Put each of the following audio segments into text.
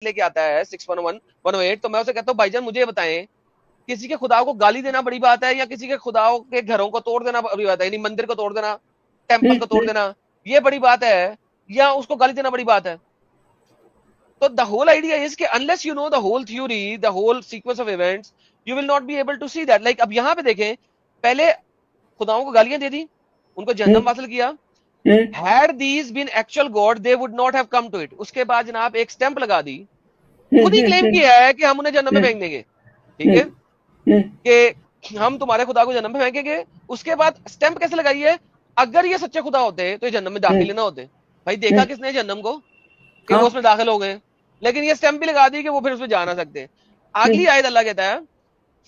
लेके आता है 611 108, तो मैं उसे कहता हूँ भाईजान मुझे बताएं, किसी के खुदा को गाली देना बड़ी बात है या किसी के खुदाओं के घरों को तोड़ देना बड़ी बात है, यानी मंदिर को तोड़ देना, टेम्पल को तोड़ देना, ये बड़ी बात है या उसको गाली देना बड़ी बात है? तो द होल आइडिया इज कि unless you know the whole theory, the whole sequence of events, you will not be able to see that. Like अब यहां पे देखें, पहले खुदाओं को गालियां दे दी, उनको जहन्नम वासिल किया। Had these been actual God, they would not have come to it. उसके बाद जनाब एक स्टैंप लगा दी, खुद ही क्लेम किया है कि हम उन्हें जन्नत में फेंक देंगे, ठीक है, कि हम तुम्हारे खुदा को जन्नत में फेंकेंगे। उसके बाद स्टैंप कैसे लगाई है, अगर ये सच्चे खुदा होते तो ये जन्नत में दाखिल ना होते। भाई देखा किसने जन्नम को कि वो उसमें दाखिल हो गए, लेकिन ये स्टैंप भी लगा दी कि वो फिर उसमें जा ना सकते। अगली आयत अल्लाह कहता है,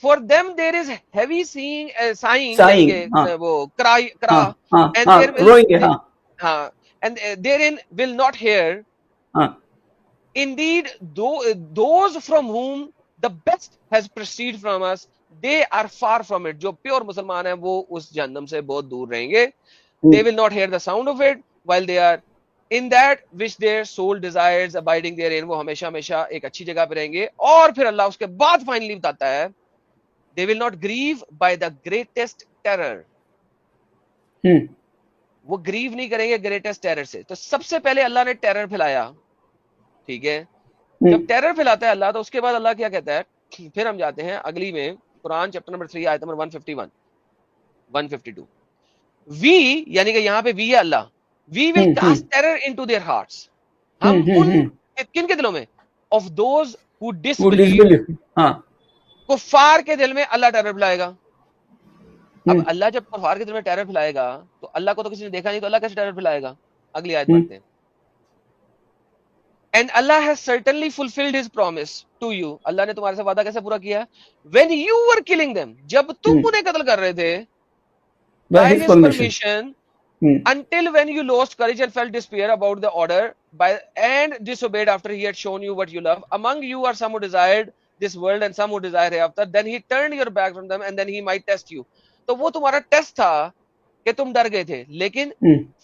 For them there is heavy sighing, वो cry, and there will, and therein will not hear. Indeed, those from whom the best has proceeded from us, they are far from it. जो प्योर मुसलमान है वो उस जहन्नम से बहुत दूर रहेंगे। They will not hear the sound of it while they are in that which their soul desires abiding therein. वो हमेशा हमेशा एक अच्छी जगह पे रहेंगे। और फिर अल्लाह उसके बाद फाइनली बताता है, they will not grieve by the greatest terror. वो ग्रीव नहीं करेंगे ग्रेटेस्ट टेरर से। तो सबसे पहले अल्लाह ने टेरर फैलाया, ठीक है। जब टेरर फैलाता है अल्लाह, तो उसके बाद अल्लाह क्या कहता है, फिर हम जाते हैं अगली में, कुरान चैप्टर नंबर 3 आयत नंबर 151 152। वी यानी कि यहाँ पे वी है Allah, we will cast terror into their hearts. हम उन किन के दिलों में, ऑफ दोज हु डिसबिलीव, कुफार के दिल में अल्लाह टेरर फैलाएगा। अब अल्लाह जब कुफार के दिल में टेरर फैलाएगा, तो अल्लाह को तो किसी ने देखा नहीं, तो अल्लाह कैसे टेरर फैलाएगा? अगली आयत पढ़ते हैं। And Allah has certainly fulfilled his promise to you. अल्लाह ने तुम्हारे से वादा कैसे पूरा किया? When you were killing them, जब तुम उन्हें कत्ल कर रहे थे, by his permission, until when you lost courage and felt despair about the order, and disobeyed after he had shown you what you love. Among you are some who desired this world and some who desire hereafter. Then he turned your back from them and then he might test you. तो वो तुम्हारा test था कि तुम डर गए थे, लेकिन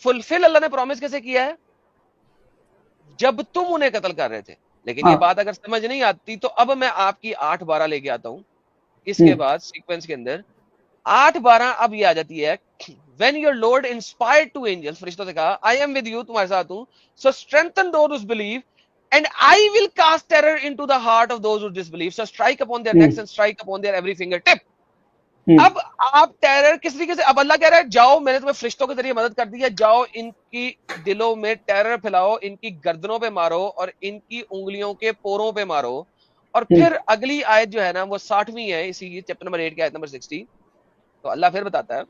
फुलफिल अल्लाह ने प्रॉमिस कैसे किया है? जब तुम उन्हें कत्ल कर रहे थे। लेकिन ये बात अगर समझ नहीं आती, तो अब मैं आपकी 8-12 लेके आता हूं। इसके बाद सीक्वेंस के अंदर 8-12 अब ये आ जाती है, when your Lord inspired to angels, फरिश्तों से कहा, I am with you, तुम्हारे साथ हूं, so strengthen those who believe, and I will cast terror into the heart of those who disbelieve, so strike upon their necks and strike upon their every fingertip. अब आप terror किस तरीके से, अब अल्लाह कह रहा है, जाओ मैंने तुम्हें फरिश्तों के जरिए मदद कर दी है, जाओ इनकी दिलों में टेरर फैलाओ, इनकी गर्दनों पे मारो और इनकी उंगलियों के पोरों पे मारो। और फिर अगली आयत जो है ना, वो 60वीं है इसी चैप्टर नंबर 8 की आयत नंबर 60। तो अल्लाह फिर बताता है,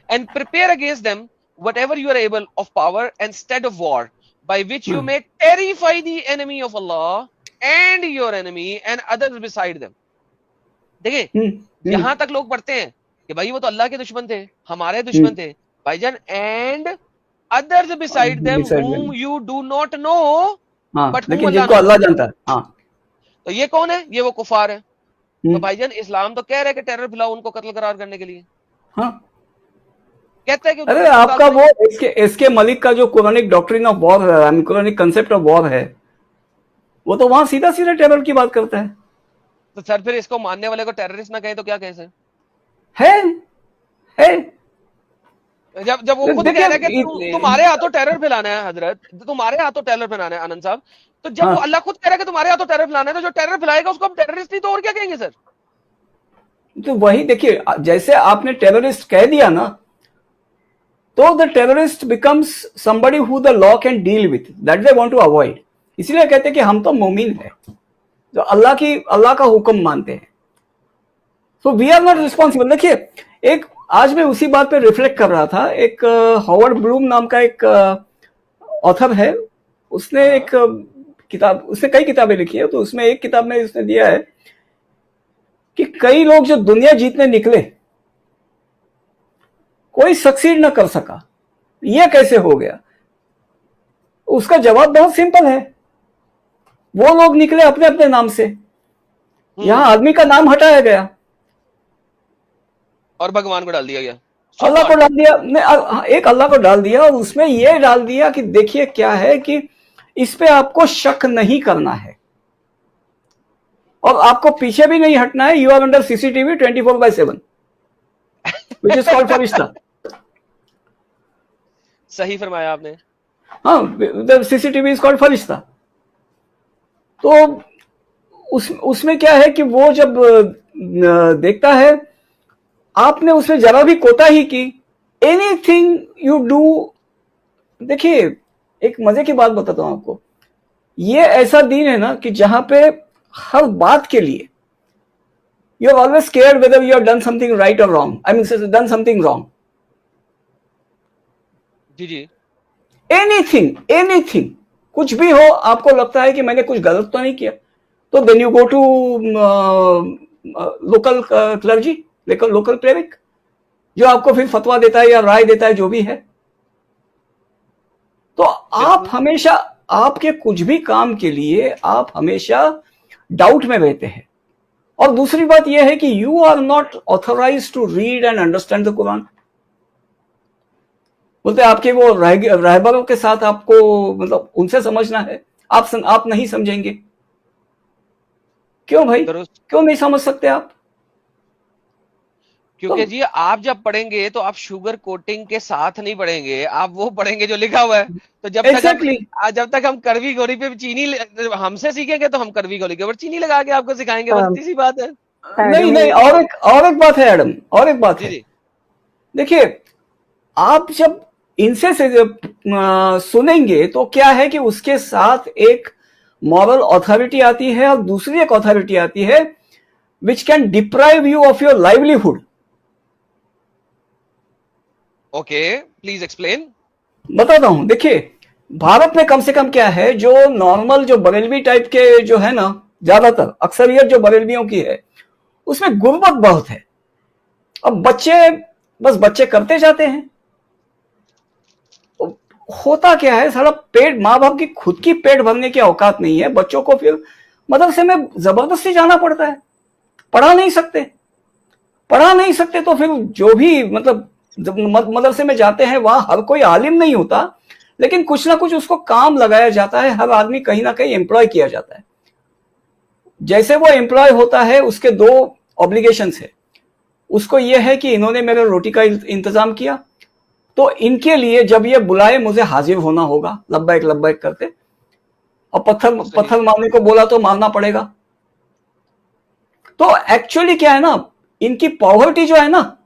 and prepare against them whatever you are able of power and stead of war, by which you may terrify the enemy of Allah and your enemy and others beside them. देखिए यहां तक लोग पढ़ते हैं कि भाई वो तो अल्लाह के दुश्मन थे, हमारे दुश्मन थे भाईजान, and others beside them whom you do not know, but लेकिन जिनको अल्लाह जानता है। तो ये कौन है? ये वो कुफार है। तो भाईजान इस्लाम तो कह रहे कि टेरर फैलाओ उनको कत्ल करार करने के लिए। कहते हैं कि अरे आपका वो इसके मलिक का जो कुरानिक डॉक्ट्रिन ऑफ वॉर है, कुरानिक कंसेप्ट ऑफ वॉर है, वो तो वहां सीधा सीधा टेरर की बात करता है। तो सर फिर इसको मानने वाले को टेररिस्ट ना कहें तो क्या कहें सर? है जब वो खुद कह रहे हैं कि तुम्हारे हाथों टेरर फैलाना है हजरत, तुम्हारे हाथों टेरर फैलाना है आनंद साहब, तो जब वो अल्लाह खुद कह रहा है कि तुम्हारे हाथों टेरर फैलाना है, तो जो टेरर फैलाएगा उसको हम टेररिस्ट नहीं तो और क्या कहेंगे सर? तो वही देखिए, जैसे आपने टेररिस्ट कह दिया ना, तो the terrorist becomes somebody who the law can deal with, that they want to avoid. इसलिए कहते हैं कि हम तो मोमिन हैं, जो अल्लाह का हुक्म मानते हैं, so we are not responsible. देखिए, एक आज मैं उसी बात पे रिफ्लेक्ट कर रहा था, एक हॉवर्ड ब्लूम नाम का एक ऑथर है, उसने एक किताब, उसने कई किताबें लिखी है, तो उसमें एक किताब में उसने दिया है कि कई लोग जो दुनिया जीतने निकले, कोई सक्सीड न कर सका, यह कैसे हो गया? उसका जवाब बहुत सिंपल है, वो लोग निकले अपने अपने नाम से, यहां आदमी का नाम हटाया गया और भगवान को डाल दिया गया, अल्लाह को डाल दिया, एक अल्लाह को डाल दिया, और उसमें यह डाल दिया कि देखिए क्या है कि इस पे आपको शक नहीं करना है और आपको पीछे भी नहीं हटना है. You are under CCTV 24/7 which is called फरिश्ता. सही फरमाया आपने. हाँ, द CCTV इज कॉल्ड फरिश्ता. तो उसमें क्या है कि वो जब देखता है आपने उसमें जरा भी कोताही की, एनीथिंग यू डू. देखिए, एक मजे की बात बताता हूं आपको. ये ऐसा दिन है ना कि जहां पे हर बात के लिए you are always scared whether you have done something right और wrong. I mean done something wrong. जी जी. एनीथिंग कुछ भी हो, आपको लगता है कि मैंने कुछ गलत तो नहीं किया, तो then you go to local clergy, local cleric, जो आपको फिर फतवा देता है या राय देता है, जो भी है. तो आप हमेशा, आपके कुछ भी काम के लिए आप हमेशा डाउट में रहते हैं. और दूसरी बात यह है कि you are not authorise to read and understand the Quran. बोलते आपके वो रहबरों के साथ आपको, मतलब उनसे समझना है, आप नहीं समझेंगे. क्यों भाई, क्यों नहीं समझ सकते आप? क्योंकि जी आप जब पढ़ेंगे तो आप शुगर कोटिंग के साथ नहीं पढ़ेंगे, आप वो पढ़ेंगे जो लिखा हुआ है. तो जब तक हम कड़वी घोड़ी पे चीनी हमसे सीखेंगे तो हम कड़वी घोड़ी के ऊपर चीनी लगा के आपको सिखाएंगे. बस सी बात है. नहीं, और एक बात है एडम, और एक बात है. देखिए, आप जब इनसे सुनेंगे तो क्या है कि उसके साथ एक मॉरल अथॉरिटी आती है और दूसरी एक अथॉरिटी आती है which can deprive you of your livelihood. Okay, please explain. बताता हूं. देखिए, भारत में कम से कम क्या है, जो नॉर्मल जो बरेलवी टाइप के जो है ना, ज्यादातर अक्सरियत जो बरेलवियों की है, उसमें गुर्बत बहुत है. अब बच्चे करते जाते हैं. होता क्या है, सारा पेट, माँ बाप की खुद की पेट भरने की औकात नहीं है, बच्चों को फिर मदरसे में जबरदस्ती जाना पड़ता है. पढ़ा नहीं सकते तो फिर जो भी, मतलब जब मदरसे में जाते हैं वहां हर कोई आलिम नहीं होता, लेकिन कुछ ना कुछ उसको काम लगाया जाता है. हर आदमी कहीं ना कहीं एम्प्लॉय किया जाता है. जैसे वो एम्प्लॉय होता है, उसके 2 ऑब्लिगेशंस है. उसको ये है कि इन्होंने मेरे रोटी का इंतजाम किया, तो इनके लिए जब ये बुलाए मुझे हाजिर होना होगा, लब्बैक करते. और पत्थर मारने को बोला तो मारना पड़ेगा. तो एक्चुअली क्या है ना, इनकी पॉवर्टी जो है ना,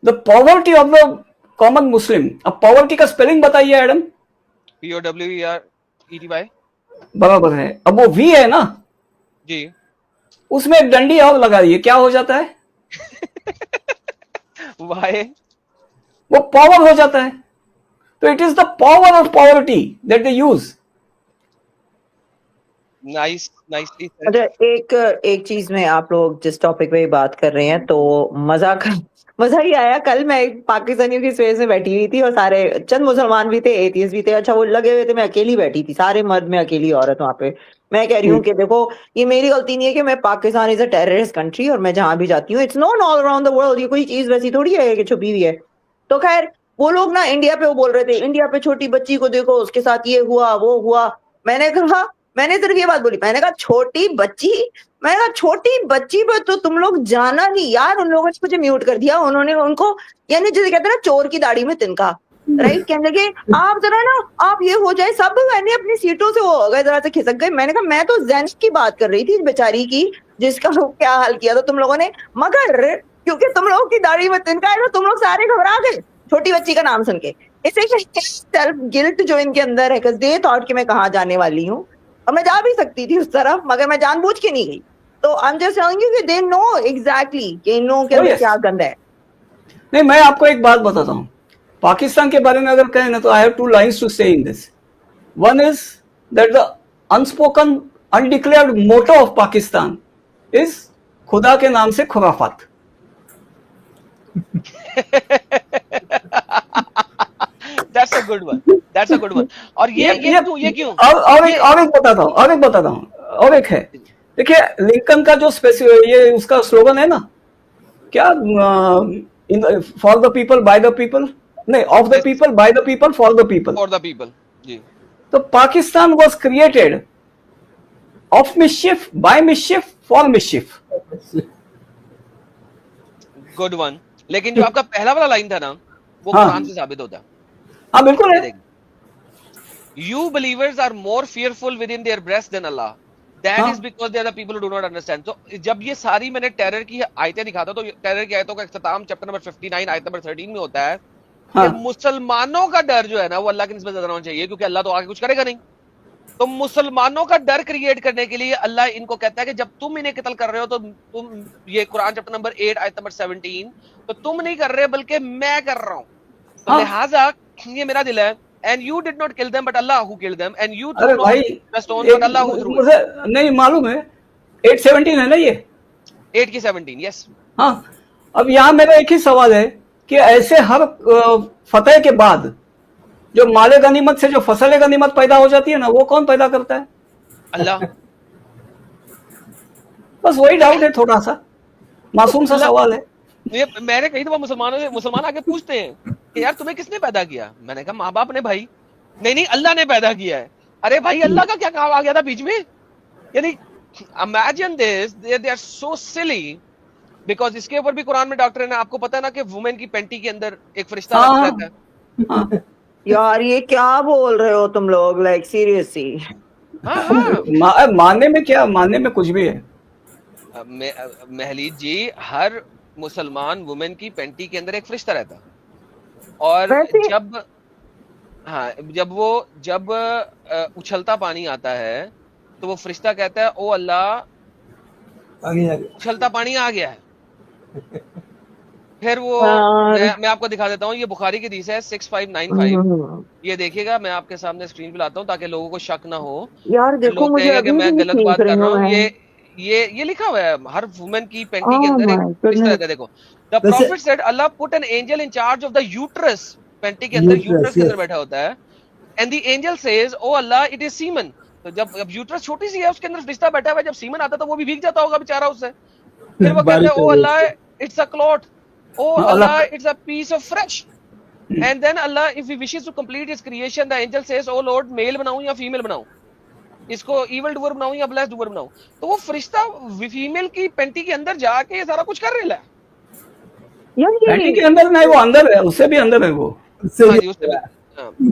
the poverty of the common Muslim. अब पॉवर्टी का स्पेलिंग बताइए एडम. POWERTY. बराबर है. अब वो V है ना जी, उसमें एक डंडी और लगा दिए, क्या हो जाता है? वाई, वो पावर हो जाता है. तो it is the power of poverty that they use. Nicely. अच्छा, एक चीज में, आप लोग जिस टॉपिक पे बात कर रहे हैं, तो मजा ही आया. कल मैं पाकिस्तानियों की स्पेस में बैठी हुई थी और सारे चंद मुसलमान भी थे, एथियस्ट भी थे. अच्छा, वो लगे हुए थे, मैं अकेली बैठी थी, सारे मर्द में अकेली औरत वहां पे. मैं कह रही हूँ कि देखो, ये मेरी गलती नहीं है कि मैं, Pakistan is a terrorist country और मैं जहां भी जाती हूँ, it's known all around the world. ये कोई चीज वैसी थोड़ी है कि छुपी हुई है. तो खैर, वो लोग ना इंडिया पे वो बोल रहे थे, इंडिया पे छोटी बच्ची को देखो, उसके साथ ये हुआ वो हुआ. मैंने सिर्फ ये बात बोली, मैंने कहा छोटी बच्ची पर तो तुम लोग जाना नहीं यार. उन लोगों ने मुझे म्यूट कर दिया. उन्होंने उनको, यानी जैसे कहते हैं ना, चोर की दाढ़ी में तिनका, राइट. कहने लगे आप जरा ना, आप ये हो जाए सब. मैंने अपनी सीटों से वो हो गए, जरा से खिसक गए. मैंने कहा मैं तो जेंस की बात कर रही थी, बेचारी की, जिसका क्या हाल किया था तुम लोगों ने. मगर क्योंकि तुम लोगों की दाढ़ी में तिनका है तो तुम लोग सारे घबरा गए छोटी बच्ची का नाम सुन के. इसे सेल्फ गिल्ट जो इनके अंदर है, दे थॉट कि मैं कहाँ जाने वाली हूँ. और मैं जा भी सकती थी उस तरफ, मगर मैं जानबूझ के नहीं गई. तो I am just telling you कि दे नो एग्जैक्टली कि इन लोगों के अंदर क्या गंदा है. नहीं, मैं आपको एक बात बताता हूँ. पाकिस्तान के बारे में अगर कहें ना, तो I have 2 lines to say in this. One is that the unspoken undeclared motto of Pakistan is खुदा के नाम से खुराफात. That's a good one. और ये क्यों? और एक बताता हूँ. और एक है, देखिए, लिंकन का जो ये उसका स्लोगन है ना, क्या, for the people by the people, नहीं, of the people, by the people, for the people. For the people, जी। तो Pakistan was created of mischief, by mischief, for mischief. Good one. लेकिन जो आपका पहला वाला लाइन था ना, वो हाँ। कुरान से साबित होता है। हाँ बिल्कुल है। You believers are more fearful within their breast than Allah. That is because they are the people who do not understand. तो जब ये सारी मैंने टेरर की आयतें दिखाता, तो टेरर की आयतों का इख्तिताम चैप्टर नंबर 59 आयत नंबर 13 में होता है कि मुसलमानों का डर जो है ना, वो अल्लाह की निस्बत ज्यादा होना चाहिए, क्योंकि अल्लाह तो आगे कुछ करेगा नहीं। तो मुसलमानों का डर क्रिएट करने के लिए अल्लाह इनको कहता है कि जब तुम इन्हें कत्ल कर रहे हो, तो तुम, ये कुरान चैप्टर नंबर 8 आयत नंबर 17, तो तुम नहीं कर रहे बल्कि मैं कर रहा हूँ, तो लिहाजा ये मेरा दिल है। And you did not kill them, but Allah who killed them. And you threw the stone, but Allah who threw it. मुझे नहीं मालूम है, 8:17 है ना ये? 8 की 17, yes. हाँ, अब यहाँ मेरा एक ही सवाल है कि ऐसे हर फतेह के बाद जो माले गनीमत से जो फसल गनीमत पैदा हो जाती है ना, वो कौन पैदा करता है? अल्लाह। बस वही डाउट है, थोड़ा सा मासूम सा सवाल है। ये मैंने कही तो मुसलमान आके पूछते हैं कि यार तुम्हें किसने पैदा किया? मैंने कहा माँ बाप ने भाई। नहीं अल्लाह ने पैदा किया है। अरे भाई अल्लाह का क्या काम आ गया था बीच में? यानी imagine this, they are so silly, because इसके ऊपर भी कुरान में डॉक्टर है, आपको पता है ना कि वुमेन की पेंटी के अंदर एक फरिश्ता रहता है। यार ये क्या बोल रहे हो तुम लोग, लाइक सीरियसली? मानने में क्या, मानने में कुछ भी है। महलीद जी, हर मुसलमान वुमेन की पेंटी के अंदर एक फरिश्ता रहता, और जब उछलता पानी आता है तो वो फरिश्ता कहता है, ओ अल्लाह उछलता पानी आ गया है। फिर वो मैं आपको दिखा देता हूँ, ये बुखारी की हदीस है 6595। ये देखिएगा, मैं आपके सामने स्क्रीन पे लाता हूँ ताकि लोगों को शक ना हो। यार देखो, लोग कहेंगे कि मैं गलत बात कर रहा हूँ। ये लिखा हुआ है, हर वुमेन की पेंटी के अंदर एक फरिश्ता रहता है। देखो, the prophet said Allah put an angel in charge of the uterus. पेंटी के अंदर यूट्रस के अंदर बैठा होता है, and the angel says, O Allah it is semen. तो जब यूट्रस छोटी सी है, उसके अंदर फरिश्ता बैठा हुआ है, जब सीमन आता है तो वो भी भीग जाता होगा बेचारा उससे। फिर वो कहता है, O Allah it's a clot, O Allah it's a piece of flesh. And then Allah if he wishes to complete his creation, the angel says, O lord male बनाऊं या फीमेल बनाऊं, इसको इविल डूअर बनाऊं या blessed doer बनाऊं। तो वो फरिश्ता female की पेंटी के अंदर जाके ये सारा कुछ कर रहा है। पेंटी के अंदर नहीं, वो अंदर है, उससे भी अंदर है वो।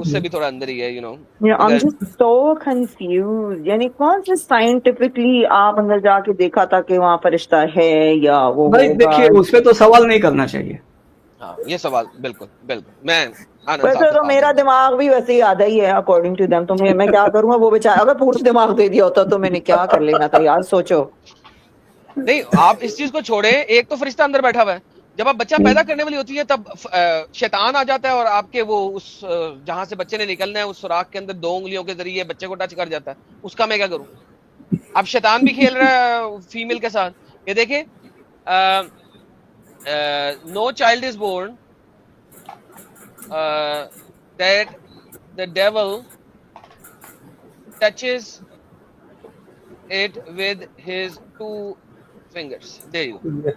उससे भी थोड़ा अंदर ही है, you no. I'm just so confused. यानी कौन से साइंटिफिकली आप अंदर जाके देखा था कि वहाँ फरिश्ता है या वो? भाई देखिए, उस पे तो सवाल नहीं करना चाहिए। हाँ, ये सवाल बिल्कुल मैं वैसे तो मेरा दिमाग भी वैसे ही आधा ही है अकॉर्डिंग टू देम। तो मैं क्या करूँगा, वो बेचारा अगर पूरा दिमाग दे दिया होता तो मैंने क्या कर लेना था यार, सोचो। नहीं, आप इस चीज को छोड़े, एक तो फरिश्ता अंदर बैठा हुआ है। जब आप बच्चा पैदा करने वाली होती है, तब शैतान आ जाता है और आपके वो उस जहां से बच्चे ने निकलना है, उस सुराख के अंदर 2 उंगलियों के जरिए बच्चे को टच कर जाता है। उसका मैं क्या करूं? अब शैतान भी खेल रहा है फीमेल के साथ। ये देखें, no child is born that the devil touches it with his 2 fingers. There you go.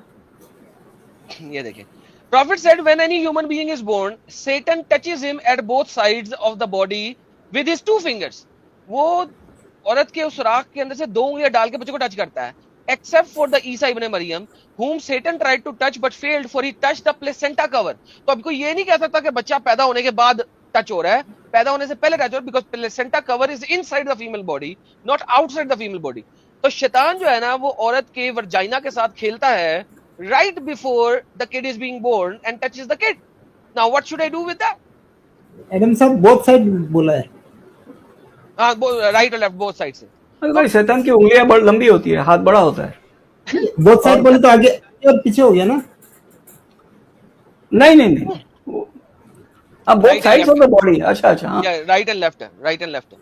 ये देखें, Prophet said when any human being is born, Satan touches him at both sides of the body with his 2 fingers. वो औरत के उस सुराख के अंदर से 2 उंगलियां डाल के बच्चे को टच करता है, except for the Isa ibn Maryam whom Satan tried to touch but failed, for he touched the placenta cover. तो अब कोई ये नहीं कह सकता कि बच्चा पैदा होने के बाद टच हो रहा है, पैदा होने से पहले टच हो रहा है, because placenta cover is inside the female body, not outside the female body. तो शैतान जो है ना, वो औरत के वर्जाइना के साथ खेलता है right before the kid is being born and touches the kid. Now what should I do with that? Adam साहब बोथ साइड बोला है। हाँ, राइट और लेफ्ट, बोथ साइड से। भाई शैतान की उंगलियां बड़ी लंबी होती है, हाथ बड़ा होता है। बोथ साइड बोले तो आगे और पीछे हो गया ना? नहीं अब both sides of the body. अच्छा हाँ, राइट एंड लेफ्ट है, राइट एंड लेफ्ट है,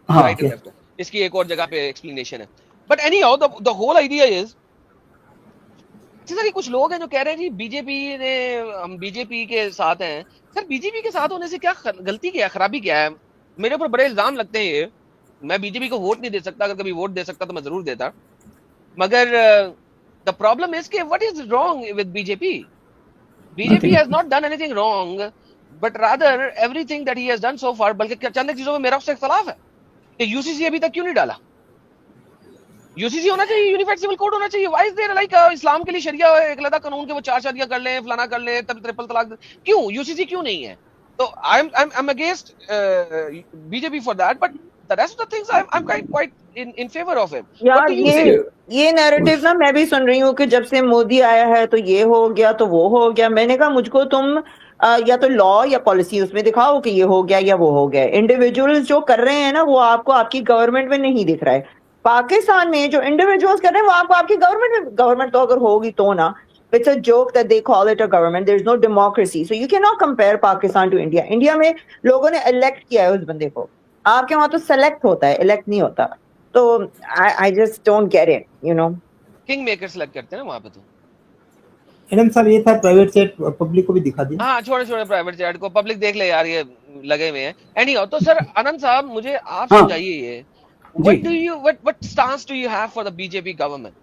हाँ, राइट एंड लेफ्ट है। इसकी एक और जगह पे एक्सप्लेनेशन है, but anyhow the whole idea is, sir कुछ लोग हैं जो कह रहे हैं जी बीजेपी ने, हम बीजेपी के साथ हैं। सर बीजेपी के साथ होने से क्या गलती क्या है, खराबी क्या है? मेरे ऊपर बड़े इल्जाम लगते हैं ये। मैं बीजेपी को वोट नहीं दे सकता, अगर कभी वोट दे सकता तो मैं जरूर देता, मगर द प्रॉब्लम इज कि what is wrong with BJP? BJP has not done anything wrong. But rather everything that he has done so far, बल्कि चंद चीजों में मेरा उससे इख्तलाफ है कि यूसीसी अभी तक क्यों नहीं डाला। यूसीसी होना चाहिए, यूनिफाइड सिविल कोड होना चाहिए। व्हाई इज देयर लाइक इस्लाम के लिए शरिया एक अलग कानून के वो 4 शादियां कर लें, फलाना कर लें, तब ट्रिपल तलाक, क्यों यूसीसी क्यों नहीं है? तो I am against BJP for that, but the rest of the things I'm quite in favor of it. यार ये नैरेटिव ना मैं भी सुन रही हूँ कि जब से मोदी आया है तो ये हो गया तो वो हो गया। मैंने कहा मुझको तुम या तो लॉ या पॉलिसी उसमें दिखाओ कि ये हो गया या वो हो गया। इंडिविजुअल्स जो कर रहे हैं ना वो आपको आपकी गवर्नमेंट में नहीं दिख रहा है। पाकिस्तान में जो इंडिविजुअल्स कर रहे हैं वो आपको आपकी गवर्नमेंट में, गवर्नमेंट तो अगर होगी तो ना, it's a joke that they call it a government, there is no democracy, so you can not compare Pakistan to India. India में लोगों ने इलेक्ट किया है उस बंदे को, आपके वहां तो सेलेक्ट होता है, इलेक्ट नहीं होता। तो I just don't get it, you know. King maker select करते हैं ना वहां पे। तो एडम साहब ये था प्राइवेट चैट, पब्लिक को भी दिखा दिया। हाँ छोड़े प्राइवेट चैट को, पब्लिक देख ले यार, ये लगे हुए हैं। एनीहाउ, तो सर आनंद साहब मुझे आप समझाइए ये what stance do you have for the BJP government?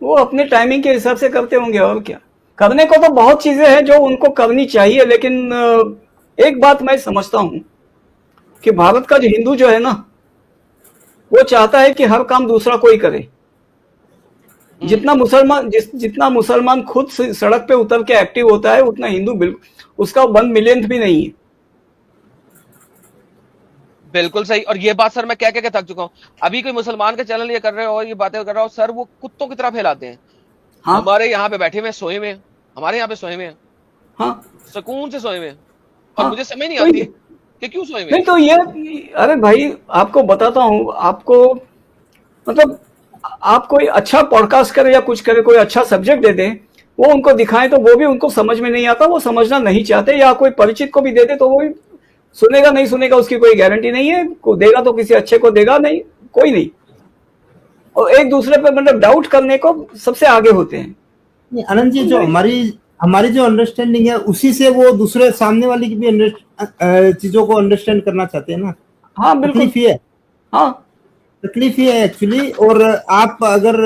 वो अपने टाइमिंग के हिसाब से करते होंगे, और क्या करने को तो बहुत चीजें हैं जो उनको करनी चाहिए, लेकिन एक बात मैं समझता हूं कि भारत का जो हिंदू जो है ना, वो चाहता है कि हर काम दूसरा कोई करे। जितना मुसलमान खुद सड़क पे उतर के एक्टिव होता है, उतना हिंदू बिल्कुल उसका 1 मिलियन भी नहीं है। बिल्कुल सही। और ये बात सर मैं कह थक चुका हूँ। अभी कोई मुसलमान का चैनल ये कर रहे हो और ये बातें कर रहा हो सर, वो कुत्तों की तरह फैलाते हैं। हाँ? हमारे यहाँ पे बैठे हुए सोए में, हमारे यहाँ पे सोए में, हाँ सुकून से सोए में, और मुझे समझ नहीं आती कि क्यों सोए में। नहीं तो ये, अरे भाई आपको बताता हूँ, आपको मतलब आप कोई अच्छा पॉडकास्ट करे या कुछ करे, कोई अच्छा सब्जेक्ट दे दे, वो उनको दिखाएं तो वो भी उनको समझ में नहीं आता, वो समझना नहीं चाहते, या कोई परिचित को भी दे दे तो वो भी सुनेगा नहीं सुनेगा उसकी कोई गारंटी नहीं है। को देगा तो किसी अच्छे को देगा, नहीं कोई नहीं। और एक दूसरे पे मतलब डाउट करने को सबसे आगे होते हैं। आनंद जी, जो हमारी जो अंडरस्टैंडिंग है उसी से वो दूसरे सामने वाले की भी चीजों को अंडरस्टैंड करना चाहते हैं ना। हाँ बिल्कुल, तकलीफ है, हाँ तकलीफ ही है एक्चुअली। और आप अगर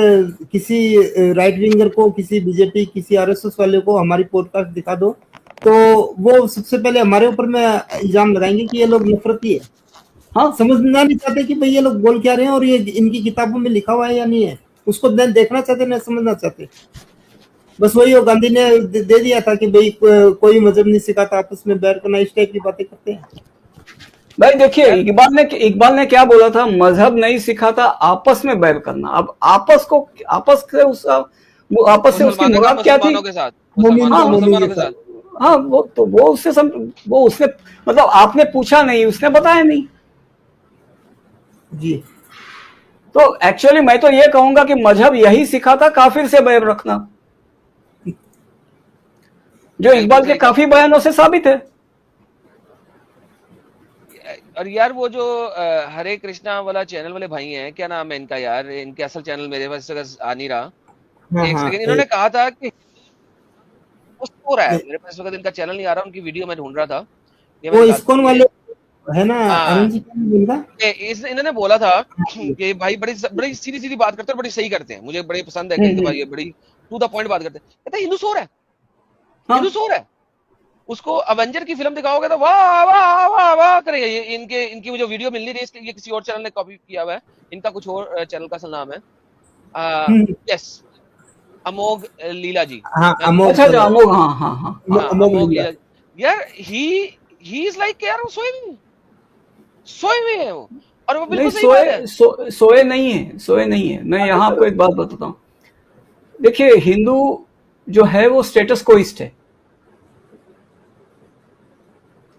किसी राइट विंगर को, किसी बीजेपी, किसी आरएसएस वाले को हमारी पॉडकास्ट दिखा दो तो वो सबसे पहले हमारे ऊपर में इल्जाम लगाएंगे कि ये लोग नफरती है। हाँ, समझना नहीं चाहते कि भाई ये लोग बोल क्या रहे हैं और ये इनकी किताबों में लिखा हुआ है या नहीं है, उसको देखना चाहते, नहीं समझना चाहते। बस वही गांधी ने दे दिया था कि भाई कोई मजहब नहीं सिखाता आपस में बैर करना, इस टाइप की बातें करते हैं। भाई देखिए, इकबाल ने क्या बोला था, मजहब नहीं सिखाता आपस में बैर करना। अब आपस से उसकी मुराद क्या थी? मुसलमानों के साथ। हाँ वो उसने मतलब आपने पूछा नहीं, उसने बताया नहीं जी। तो एक्चुअली मैं तो ये कहूंगा कि मजहब यही सिखाता काफिर से बैर रखना, जो इकबाल के काफी बयानों से साबित है। और यार वो जो हरे कृष्णा वाला चैनल वाले भाई हैं, क्या नाम है इनका यार, इनके असल चैनल मेरे पास आ नहीं रहा। एक सेकंड, इन्होंने कहा था कि हो रहा है, मेरे पास इस वक्त इनका चैनल नहीं आ रहा, उनकी वीडियो मैं ढूंढ रहा था। वो इस्कॉन वाले है ना, इन्होंने बोला था कि भाई बड़ी सीधी बात करते हैं, बड़ी सही करते हैं, मुझे बड़े पसंद है कि भाई ये बड़ी टू द पॉइंट बात करते हैं। कहते हैं हिंदू सो रहा है, हिंदू सो रहा है। उसको अवेंजर की फिल्म दिखाओगे तो वाह वाह वाह वाह करेगा। ये इनकी मुझे वीडियो मिल नहीं रही, ये किसी और चैनल ने कॉपी किया हुआ है, इनका कुछ और चैनल का नाम है यस अमोघ लीला जी। अमोघ, अमोघ लीला। यार ही इज लाइक यार वो सोए हुए हैं वो, और वो बिल्कुल सही बात है। सोए नहीं है। मैं यहाँ आपको एक बात बताता हूँ, देखिए हिंदू जो है वो स्टेटस कोइस्ट है।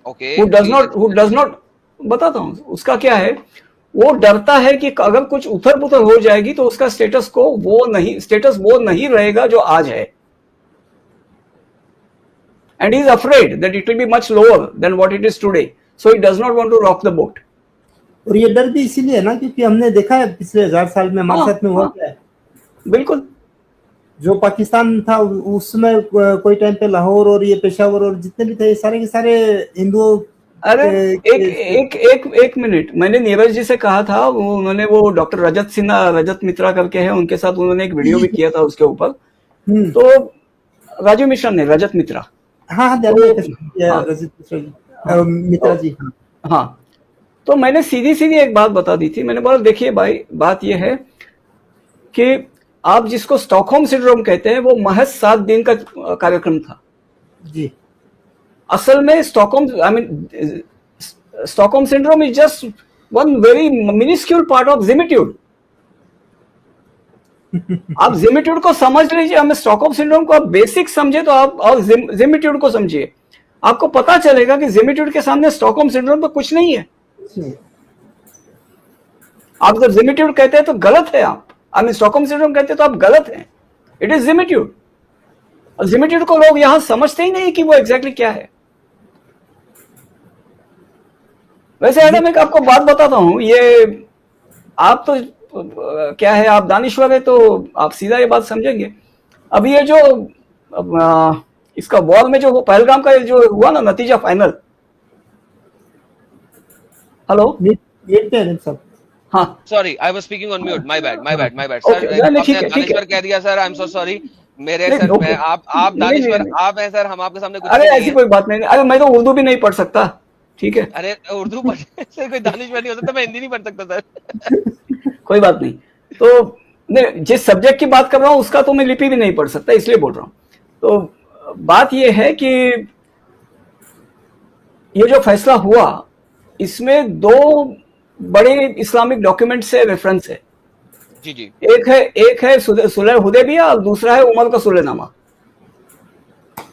Okay, who does not बताता हूँ उसका क्या है, वो डरता है कि अगर कुछ उथल पुथल हो जाएगी तो उसका स्टेटस वो नहीं रहेगा जो आज है, and he is afraid that it will be much lower than what it is today, so he does not want to rock the boat. और ये डर भी इसीलिए ना क्योंकि हमने देखा है पिछले 1000 साल में हमारे साथ में हुआ क्या है। बिल्कुल, जो पाकिस्तान था उसमें कोई टाइम पे लाहौर और ये पेशावर और जितने भी थे सारे के सारे हिंदू। अरे एक मिनट, मैंने नीरज जी से कहा था, उन्होंने वो डॉक्टर रजत मित्रा करके है, उनके साथ उन्होंने एक वीडियो भी किया था उसके ऊपर। तो राजू मिश्रा ने, रजत मित्रा, हाँ हाँ हाँ, रजित मिश्रा जी, मित्रा जी। हाँ, तो मैंने सीधी सीधी एक बात बता दी थी। मैंने बोला देखिए भाई, बात यह है कि आप जिसको स्टॉकहोम सिंड्रोम कहते हैं वो महज 7 दिन का कार्यक्रम था जी। असल में। Stockholm syndrome is just one very minuscule part of dhimmitude. आप जिमिट्यूड को समझ लीजिए, हमें स्टॉकहोम सिंड्रोम को आप बेसिक समझे तो आप, और जिमिट्यूड को समझिए, आपको पता चलेगा कि जिमिट्यूड के सामने स्टॉकहोम सिंड्रोम तो कुछ नहीं है। आप जब जिमिट्यूड कहते हैं तो गलत है आप, स्टॉकहोम सिंड्रोम कहते हैं तो आप गलत हैं। It is dhimmitude. और जिमिट्यूड को लोग यहां समझते ही नहीं कि वो एग्जैक्टली क्या है। वैसे एडम, एक आपको बात बताता हूं, ये आप तो क्या है, आप दानिश्वर है तो आप सीधा ये बात समझेंगे। अब ये जो इसका वॉर में जो पहलगाम का जो हुआ ना नतीजा फाइनल, हेलो सब, हाँ sorry, I was speaking on mute, my bad sir. दानिश्वर कह दिया sir, I am so sorry मेरे सर। मैं आप दानिश्वर आप हैं सर, हम आपके सामने कुछ अरे ऐसी कोई बात नहीं। अरे मैं तो उर्दू भी नहीं पढ़ सकता, ठीक है। अरे उर्दू पढ़ने से कोई दानिश्वर नहीं हो सकता, मैं हिंदी नहीं पढ़ सकता सर। कोई बात नहीं। तो नहीं, जिस सब्जेक्ट की बात कर रहा हूं उसका तो मैं लिपि भी नहीं पढ़ सकता, इसलिए बोल रहा हूं। तो बात यह है कि ये जो फैसला हुआ इसमें 2 बड़े इस्लामिक डॉक्यूमेंट से रेफरेंस है। जी जी। एक है सुलह हुदैबिया और दूसरा है उमर का सुलहनामा।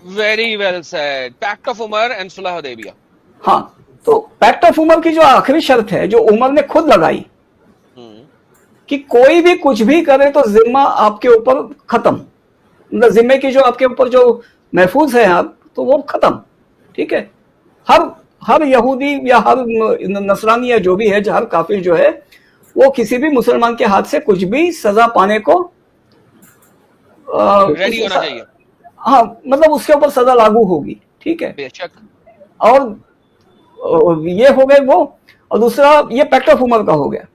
Very well said, pact of Umar and सुलह हुदैबिया। हाँ, तो पैक्ट ऑफ उमर की जो आखिरी शर्त है जो उमर ने खुद लगाई कि कोई भी कुछ भी करे तो जिम्मा आपके ऊपर खत्म, मतलब जिम्मे की जो आपके ऊपर जो महफूज है आप, तो वो खत्म, ठीक है। हर यहूदी या हर नसरानी या जो भी है, हर काफिर जो है वो किसी भी मुसलमान के हाथ से कुछ भी सजा पाने को रेडी होना चाहिए। हाँ, मतलब उसके ऊपर सजा लागू होगी, ठीक है, बेशक। और ये हो गए वो। और दूसरा ये पैक्ट ऑफ उमर का हो गया।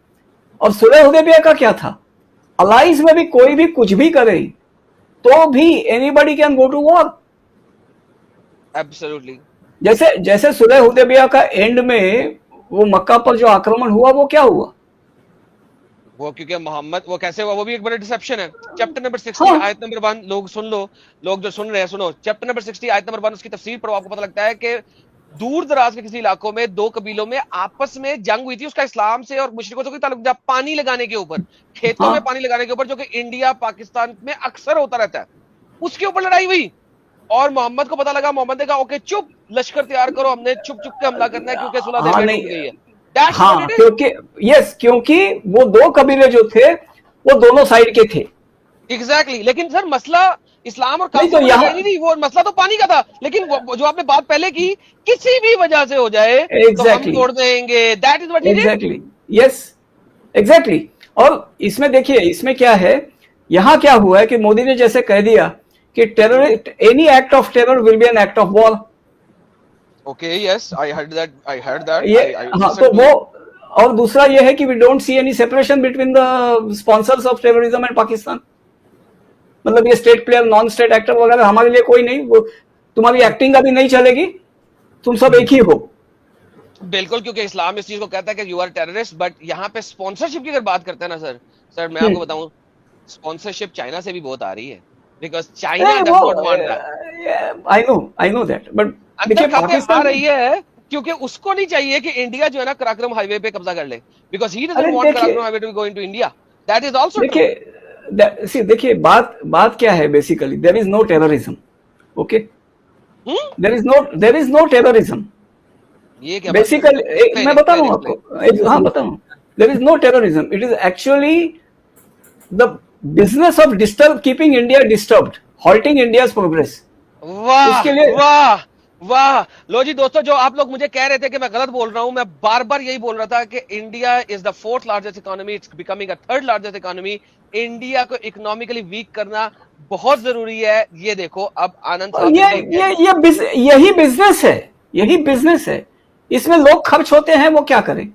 और सुलह हुदैबिया का क्या था? अलाइज में भी कोई भी कुछ भी करे तो भी anybody can go to war. Absolutely. जैसे सुलह हुदैबिया का एंड में वो मक्का पर जो आक्रमण हुआ वो क्या हुआ? वो क्योंकि मोहम्मद, वो कैसे हुआ, वो भी एक बड़ा डिसेप्शन है। चैप्टर नंबर 60 आयत नंबर 1, लोग सुन लो, लोग जो सुन रहे हैं सुनो। चैप्टर नंबर 60 आयत नंबर 1 उसकी तफसीर पढ़ो, आपको पता लगता है कि दूर दराज के किसी इलाकों में 2 कबीलों में आपस में जंग हुई थी। उसका इस्लाम से और मुशरिकों से कोई ताल्लुक नहीं, पानी लगाने के ऊपर, खेतों में पानी लगाने के ऊपर, जो कि इंडिया पाकिस्तान में अक्सर होता रहता है, उसके ऊपर लड़ाई हुई। और मोहम्मद को पता लगा, मोहम्मद ने कहा ओके चुप, लश्कर तैयार करो, हमने चुप चुप के हमला करना है क्योंकि सुलह टूट गई है। हाँ, क्योंकि वो 2 कबीले जो थे वो दोनों साइड के थे। एग्जैक्टली। लेकिन सर मसला इस्लाम और काफिर तो यहाँ नहीं, वो मसला तो पानी का था। लेकिन जो आपने बात पहले की, किसी भी वजह से हो जाए तो हम तोड़ देंगे, that is what he did. Exactly, yes, exactly. और इसमें देखिए, इसमें क्या है, यहां क्या हुआ है कि मोदी ने जैसे कह दिया कि terrorist, any act of terror will be an act of war. Okay, yes, I heard that. ये हाँ, तो वो। और दूसरा ये है कि we don't see any separation between the sponsors of terrorism and Pakistan. मतलब ये state player, non state actor वगैरह हमारे लिए कोई नहीं, वो तुम्हारी एक्टिंग अभी नहीं चलेगी, तुम सब एक ही हो। बिल्कुल, क्योंकि इस्लाम इस चीज को कहता है कि यू आर टेररिस्ट। बट यहाँ पे स्पॉन्सरशिप की अगर बात करते हैं ना सर मैं आपको बताऊं, स्पॉन्सरशिप चाइना से भी बहुत आ रही है, because China does not want that. I know that, but देखिए पाकिस्तान आ रही है क्योंकि उसको नहीं चाहिए कि इंडिया जो है ना कराक्रम हाईवे पे कब्जा कर ले, because he doesn't want Karakoram highway to go into India. That is also true. देखिए बात क्या है, basically there is no terrorism, okay, there is no terrorism. ये क्या बेसिकली मैं बता रहा हूं आपको, हाँ बता रहा हूं, there is no terrorism, it is actually the business of keeping India disturbed, halting India's progress. वाह वाह, लो जी दोस्तों, जो आप लोग मुझे कह रहे थे कि मैं गलत बोल रहा हूं, मैं बार बार यही बोल रहा था कि India is the 4th largest economy, it's becoming a 3rd largest economy. India को इकोनॉमिकली वीक करना बहुत जरूरी है। ये देखो अब आनंद साहब, यही बिजनेस है, इसमें लोग खर्च होते हैं, वो क्या करें।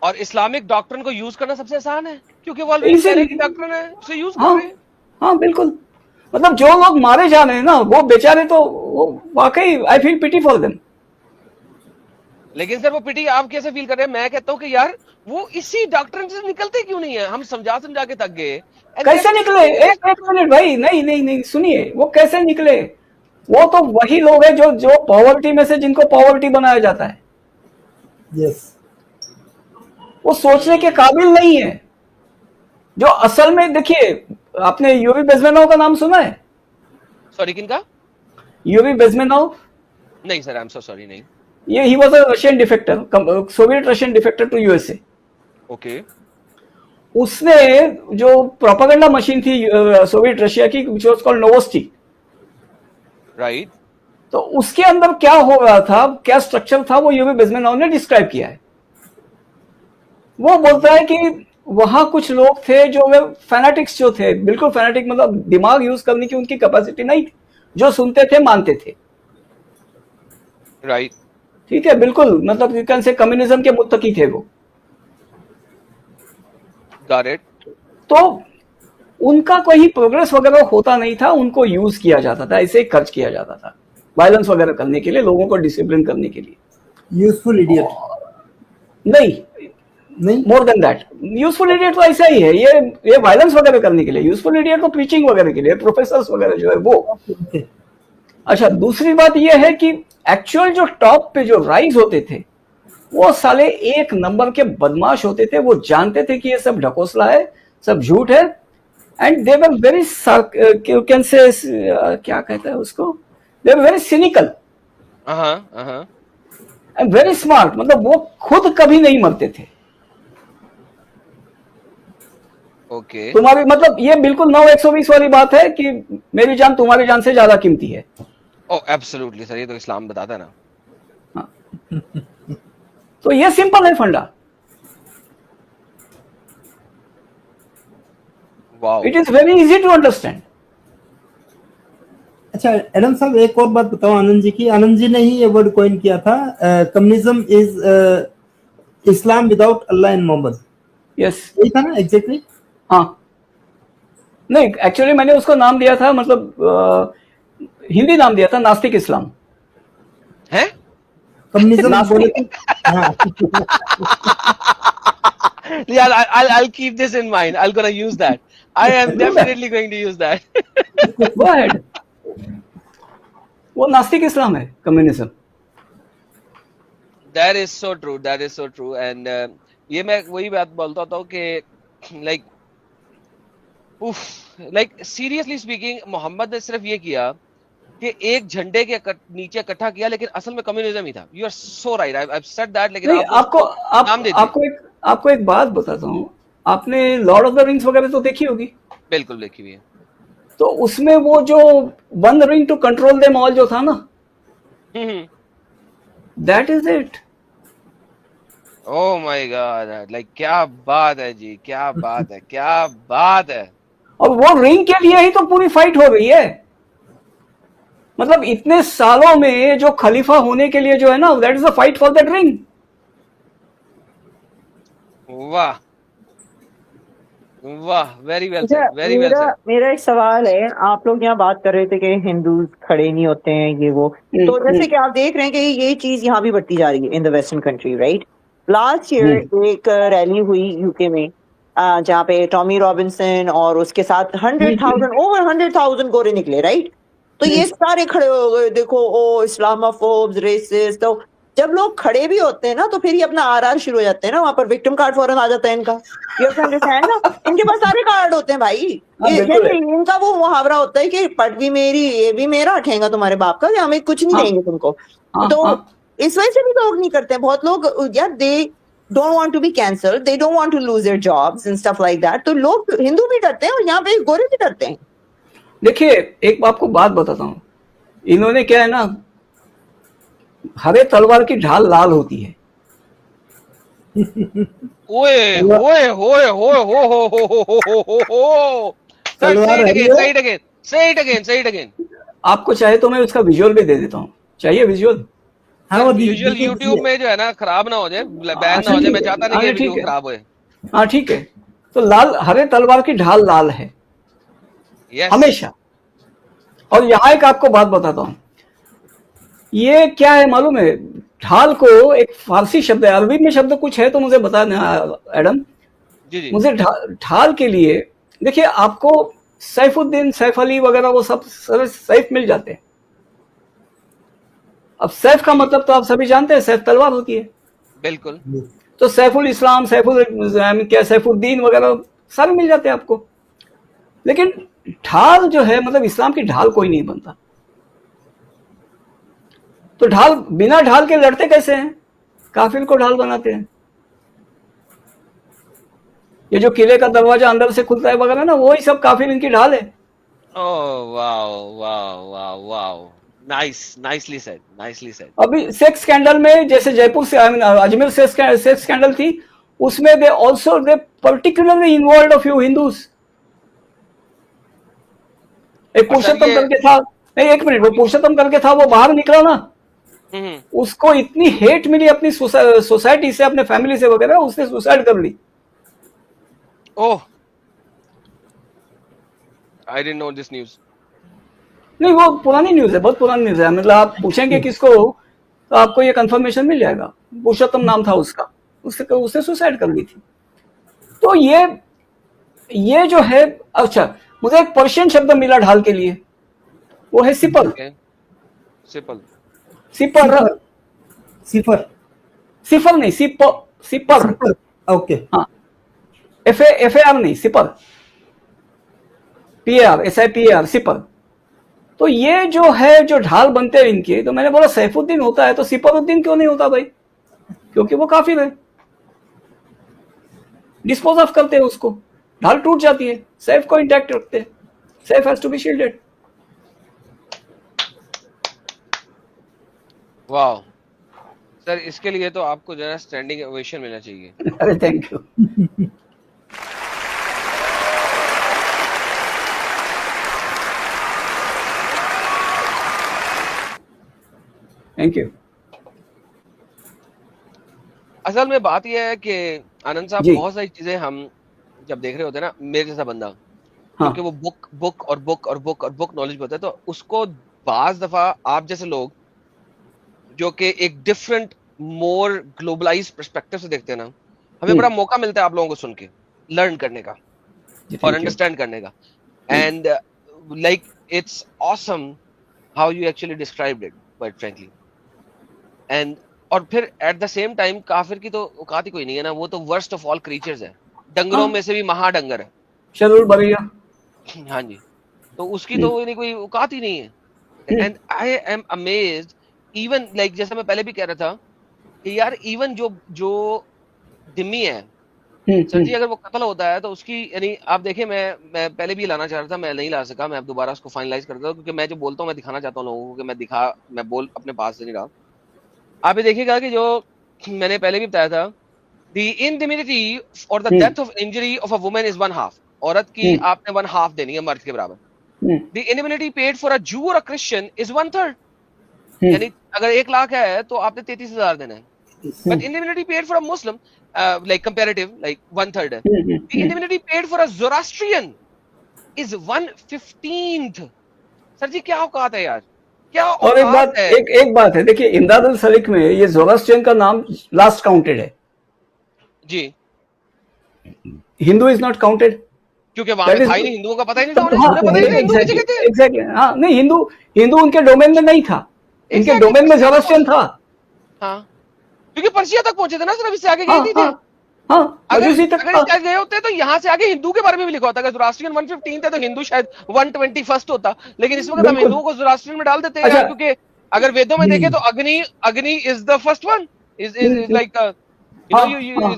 और इस्लामिक डॉक्ट्रिन को यूज करना सबसे आसान है क्योंकि वो डॉक्ट्रिन है, उसे यूज कर रहे हैं। हाँ बिल्कुल। मतलब जो लोग मारे जा रहे हैं ना, वो बेचारे तो वो वाकई I feel pity for them. लेकिन सर वो पिटी आप कैसे फील कर रहे हैं? मैं कहता हूँ कि यार वो इसी डॉक्टर से निकलते क्यों नहीं है? हम समझा समझा के थक गए। कैसे निकले? एक मिनट भाई, नहीं नहीं नहीं, सुनिए, वो कैसे निकले? वो तो वही लोग हैं जो पॉवर्टी में से जिनको पॉवर्टी बनाया जाता है। यस, वो सोचने के काबिल नहीं है। जो असल में, देखिए, आपने यूरी बेज़मेनोव का नाम सुना है? सॉरी, किनका? Yuri Bezmenov? नहीं sir, I am so sorry, नहीं। ये he was a Russian defector, Soviet Russian defector to USA. Okay. उसने जो प्रोपेगेंडा मशीन थी सोवियत रशिया की, which was called Novosti, right. तो उसके अंदर क्या हो रहा था, क्या स्ट्रक्चर था, वो यूवी बेज़मेनोव ने डिस्क्राइब किया है। वो बोलता है कि वहां कुछ लोग थे जो वे फैनेटिक्स जो थे, बिल्कुल फैनेटिक, मतलब दिमाग यूज करने की उनकी कैपेसिटी नहीं थी, जो सुनते थे मानते थे। राइट। ठीक है, बिल्कुल, मतलब यू कैन से कम्युनिज्म के मुत्तकी थे वो। Got it. तो उनका कोई प्रोग्रेस वगैरह होता नहीं था, उनको यूज किया जाता था, ऐसे ही खर्च किया जाता था वायलेंस वगैरह करने के लिए, लोगों को डिसिप्लिन करने के लिए। यूजफुल इडियट नहीं, नहीं, more than that. Useful idiot तो ऐसा ही है, ये वायलेंस वगैरह करने के लिए। यूजफुल इडियट तो प्रीचिंग वगैरह के लिए, प्रोफेसर्स वगैरह जो है वो। ओके, अच्छा, दूसरी बात ये है कि एक्चुअल जो टॉप पे जो राइज होते थे, वो साले एक नंबर के बदमाश होते थे। वो जानते थे कि ये सब ढकोसला है, सब झूठ है, and they were very, you can say, क्या कहता है उसको, they were very cynical and very smart. मतलब वो खुद कभी नहीं मरते थे। ओके। तुम्हारी, मतलब ये बिल्कुल 9-120 वाली बात है कि मेरी जान तुम्हारी जान से ज्यादा कीमती है। ओ एब्सोल्युटली सर, ये तो इस्लाम बताता है ना। तो ये सिंपल है फंडा। Wow, it is very easy to understand. अच्छा एडम साहब, एक और बात बताओ आनंद जी की। आनंद जी ने ही ये वर्ड कॉइन किया था, communism is Islam without Allah and Muhammad. Yes, यही था ना एग्जैक्टली? हाँ, नहीं, एक्चुअली मैंने उसको नाम दिया था, मतलब हिंदी नाम दिया था, नास्तिक इस्लाम है। कम्युनिज्म बोले थे। हाँ Yeah, I'll keep this in mind. I'll gonna use that. I am definitely going to use that. Go ahead. वो नास्तिक इस्लाम है communism. That is so true. That is so true. And ये मैं वही बात बोलता था कि like seriously speaking, मोहम्मद ने सिर्फ ये किया कि एक झंडे के नीचे इकट्ठा किया, लेकिन असल में कम्युनिज्म ही था। You are so right. I've said that. लेकिन आपको एक बात बताता हूँ। आपने लॉर्ड ऑफ द रिंग्स वगैरह तो देखी होगी? बिल्कुल देखी हुई है। तो उसमें वो जो one ring to control them all जो था ना, that is it. Oh my God, like क्या बात है जी, क्या बात है, क्या बात है। और वो रिंग के लिए ही तो पूरी फाइट हो रही है। मतलब इतने सालों में जो खलीफा होने के लिए जो है ना, that is the fight for that ring. वाह वाह, very well said, very well said. मेरा एक सवाल है, आप लोग यहाँ बात कर रहे थे कि हिंदू खड़े नहीं होते हैं ये वो, तो जैसे कि आप देख रहे हैं कि ये चीज यहाँ भी बढ़ती जा रही है in the western country, right? Last year एक रैली हुई यूके में, जहाँ पे टॉमी रॉबिन्सन और उसके साथ 100,000 गोरे निकले, राइट? तो ये सारे खड़े हो गए, देखो ओ इस्लामोफोब्स, रेसिस्ट। तो जब लोग खड़े भी होते हैं ना, तो फिर ये अपना आरआर शुरू हो जाते हैं ना, वहां पर विक्टिम कार्ड फौरन आ जाता है इनका। ये अंडरस्टैंड ना, इनके पास सारे कार्ड होते हैं भाई। इनका वो मुहावरा होता है कि पट भी मेरी, ये भी मेरा, ठेंगा तुम्हारे बाप का, हमें कुछ नहीं देंगे तुमको। तो इस वजह से भी लोग नहीं करते। बहुत लोग यार, दे don't want to be cancelled, they don't want to lose their jobs and stuff like that. तो लोग हिंदू भी डरते हैं और यहाँ पे गोरे भी डरते हैं। देखिए, एक आपको बात बताता हूँ। इन्होंने क्या है ना, हरे तलवार की ढाल लाल होती है। ओए ओए ओए ओए हो। Say it again. आपको चाहे तो मैं उसका विजुअल भी दे देता हूँ, चाहिए विजुअल? हाँ, वो विजुअल यूट्यूब में जो है ना खराब ना हो जाए, बैन ना हो जाए। मैं चाहता नहीं कि वीडियो खराब होए। हाँ ठीक है। तो लाल, हरे तलवार की ढाल लाल है हमेशा। और यहाँ एक आपको बात बताता हूँ, ये क्या है मालूम है, ढाल को एक फारसी शब्द है, अरबी में शब्द कुछ है तो मुझे बता देना एडम। जी जी मुझे ढाल के लिए देखिए, आपको सैफुद्दीन, सैफ अली वगैरह वो सब सैफ मिल जाते हैं। अब सैफ का मतलब तो आप सभी जानते हैं, सैफ तलवार होती है। बिल्कुल। तो सैफुल इस्लाम, सैफुद्दीन वगैरह सारे मिल जाते हैं आपको। लेकिन ढाल जो है, मतलब इस्लाम की ढाल कोई नहीं बनता। तो ढाल, बिना ढाल के लड़ते कैसे हैं? काफिर को ढाल बनाते हैं। ये जो किले का दरवाजा अंदर से खुलता है वगैरह ना, वही सब काफिर इनकी ढाल है। Oh wow wow wow wow, nicely said. अभी सेक्स स्कैंडल में, जैसे जयपुर से अजमेर सेक्स स्कैंडल थी, उसमें they particularly involve a few Hindus. एक पुरुषोत्तम करके था, नहीं एक मिनट, वो पुरुषोत्तम करके था, वो बाहर निकला ना, उसको इतनी हेट मिली अपनी सोसाइटी से, अपने फैमिली से वगैरह, उसने सुसाइड कर ली। Oh, I didn't know this news. नहीं, वो पुरानी न्यूज है, बहुत पुरानी न्यूज है। मतलब आप पूछेंगे किसको तो आपको ये कंफर्मेशन मिल जाएगा। पुरुषोत्तम नाम था उसका, उसने सुसाइड कर ली थी। तो ये जो है, अच्छा मुझे एक पर्शियन शब्द मिला ढाल के लिए, वो है सिपल। सिफर नहीं, सिपर। ओके, हाँ, FAR नहीं, सिपर, PAR, SIPAR, सिपर। तो ये जो है, जो ढाल बनते हैं इनके, तो मैंने बोला सैफुद्दीन होता है तो सिपरुद्दीन क्यों नहीं होता भाई? क्योंकि वो काफिर है, डिस्पोज ऑफ करते हैं उसको, ढाल टूट जाती है, सैफ को इंटैक्ट रखते हैं। Saif has to be shielded. Wow sir, इसके लिए तो आपको जरा स्टैंडिंग ओवेशन मिलना चाहिए। अरे थैंक यू। Thank you. असल में बात यह है कि आनंद साहब, जी। बहुत सारी चीजें हम जब देख रहे होते हैं ना, मेरे जैसा बंदा, हाँ, क्योंकि वो बुक नॉलेज होता है, तो उसको बाज दफा आप जैसे लोग जो कि एक डिफरेंट मोर ग्लोबलाइज्ड पर्सपेक्टिव से देखते हैं ना, हमें बड़ा मौका मिलता है आप लोगों को सुन के लर्न करने का जी, और thank you। अंडरस्टैंड करने का। And like it's awesome how you actually described it, quite frankly. And और फिर एट द सेम टाइम काफिर की तो औकात ही कोई नहीं है ना, वो तो वर्स्ट ऑफ ऑल क्रीचर्स है, डंगरों हाँ। में से भी महाडंगर है। शरूर बरिया। हाँ जी, तो उसकी तो कोई औकात ही नहीं है। And I am amazed, even like जैसा मैं पहले भी कह रहा था कि यार इवन जो दिम्मी है सर जी, अगर वो कत्ल होता है तो उसकी, यानी आप देखें, मैं पहले भी लाना चाह रहा था, मैं नहीं ला सका, मैं अब दोबारा उसको फाइनलाइज कर देता हूं, क्योंकि मैं जो बोलता हूँ मैं दिखाना चाहता हूँ लोगों को कि मैं बोल अपने पास से नहीं रहा। आप ये देखिएगा कि जो मैंने पहले भी बताया था, द इंडिमिनिटी और the depth of injury of a woman is 1/2। औरत की आपने 1/2 देनी है मर्द के बराबर। The indemnity paid for a जू और अ क्रिश्चियन इज 1/3। यानी अगर 1 लाख है तो आपने 33,000 देना है। But indemnity paid for a Muslim, like comparative, like 1/3 है। The indemnity paid for a Zoroastrian is 1/15th। Sir ji क्या औकात है यार, क्या और एक बात है, देखिए इमदाद अल सलीक में ये ज़ोरास्ट्रियन का नाम लास्ट काउंटेड है जी, हिंदू इज नॉट काउंटेड, क्योंकि वहां पे था ही नहीं, हिंदुओं का पता ही नहीं था, उन्हें पता ही नहीं हिंदू किसे कहते हैं। एग्जैक्टली, हाँ, नहीं हिंदू उनके डोमेन में नहीं था, इनके डोमेन में ज़ोरास्ट्रियन था। हाँ, क्योंकि पर्शिया तक पहुंचे थे ना, सिर्फ इससे आगे गए नहीं थे। अगर इसके गए होते तो यहाँ से आगे हिंदू के बारे में भी लिखा होता। अगर ज़ोरास्ट्रियन 1/15 है तो हिंदू शायद 1/21 होता, लेकिन इस वक्त हम हिंदुओं को ज़ोरास्ट्रियन में डाल देते हैं, क्योंकि अगर वेदों में देखें तो Agni is the first one, is like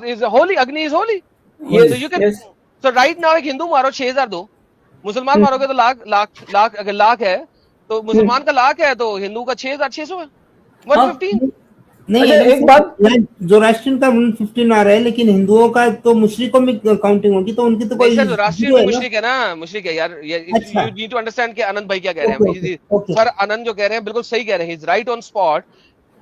is holy, Agni is holy. So you can, so right now एक हिंदू मारो 6,000 दो, मुसलमान मारोगे तो लाख, अगर लाख है तो मुसलमान का लाख है तो हिंदू का 6,600 है, 1/15। नहीं, एक बात, ज़ोरास्ट्रियन का 1/15 आ रहा है, लेकिन हिंदुओं का तो मुशरिकों में काउंटिंग होगी, तो उनकी तो कोई ज़ोरास्ट्रियन में मुशरिक है ना, मुशरिक है यार। यू नीड टू अंडरस्टैंड कि आनंद भाई क्या कह रहे हैं। सर आनंद जो कह रहे हैं बिल्कुल सही कह रहे हैं, he is right on spot,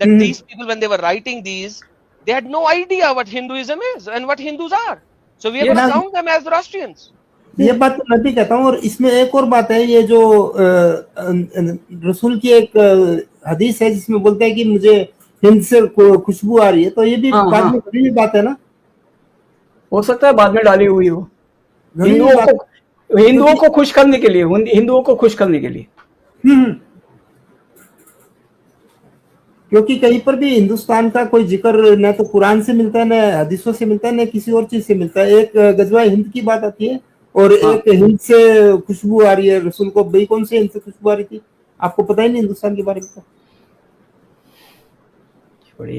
that these people when they were writing these, they had no idea what Hinduism is and what Hindus are, so we have to count them as Zoroastrians. ये बात तो मैं भी कहता हूँ। और इसमें एक और बात है, ये जो रसूल की एक हदीस है जिसमें बोलते हैं कि मुझे हिंद से खुशबू आ रही है, तो ये भी बाद में घड़ी हुई बात है ना। हो सकता है बाद में डाली हुई हो, हिंदुओं को खुश करने के लिए, हिंदुओं को खुश करने के लिए। क्योंकि कहीं पर भी हिंदुस्तान का कोई जिक्र न तो कुरान से मिलता है, न हदीसों से मिलता है, न किसी और चीज से मिलता है। एक गजवा हिंद की बात आती है और एक हिंद से खुशबू आ रही है रसूल को। भाई कौन से हिंद से खुशबू आ रही थी? आपको पता ही नहीं हिंदुस्तान के बारे में तो।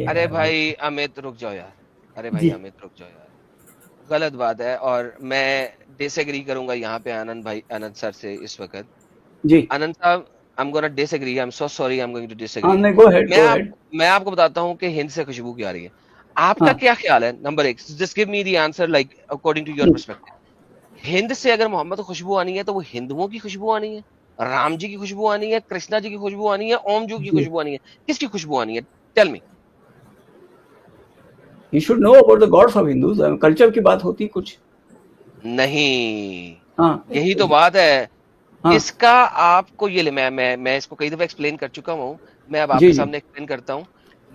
अरे भाई अमित रुक जाओ यार, अरे भाई अमित रुक जाओ यार, गलत बात है। और मैं डिसएग्री करूंगा यहाँ पे आनंद सर से इस वक्त। जी आनंद साहब, I'm gonna disagree. I'm so sorry. I'm going to disagree. go ahead, मैं आपको बताता हूँ कि हिंद से खुशबू क्यों आ रही है। आपका क्या ख्याल है? नंबर एक, just give me the answer like according to your perspective. Hind से अगर मोहम्मद को खुशबू आनी है तो वो हिंदुओं की खुशबू आनी है, राम जी की खुशबू आनी है, कृष्णा जी की खुशबू आनी है, ओम जी की खुशबू आनी है, किसकी खुशबू आनी है? Tell me. You should know about the gods of Hindus. Culture की बात होती कुछ नहीं। यही तो बात है। इसका आपको ये मैं इसको कई दफा एक्सप्लेन कर चुका हूँ, मैं अब आपके सामने एक्सप्लेन करता हूँ।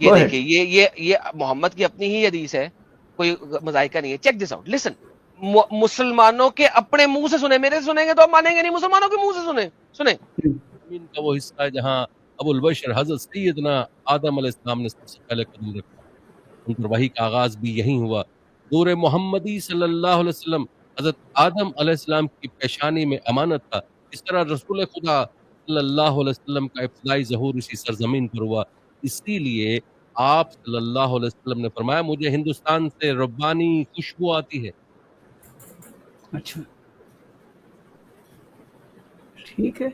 ये देखिए, ये मोहम्मद की अपनी ही हदीस है, कोई मजाइका नहीं है। Check this out, listen. मुसलमानों के अपने मुंह से सुने, मेरे से सुनेंगे तो आप मानेंगे नहीं, मुसलमानों के मुंह से सुने। जमीन का वो हिस्सा है जहाँ अबुल बशर हजरत सैयदना आदम अलैहिस्सलाम ने सबसे पहले कदम रखा, उन पर वही का आगाज भी यही हुआ। दूर मोहम्मदी सल्लल्लाहु अलैहि वसल्लम हजरत आदम अलैहिस्सलाम की पेशानी में अमानत था। इस तरह रसूल खुदा सल्लल्लाहु अलैहि वसल्लम का इब्तिदाई ज़हूर इसी सरजमीन पर हुआ। इसीलिए आप सल्लल्लाहु अलैहि वसल्लम ने फरमाया, मुझे हिंदुस्तान से रब्बानी खुशबू आती है। अच्छा, ठीक है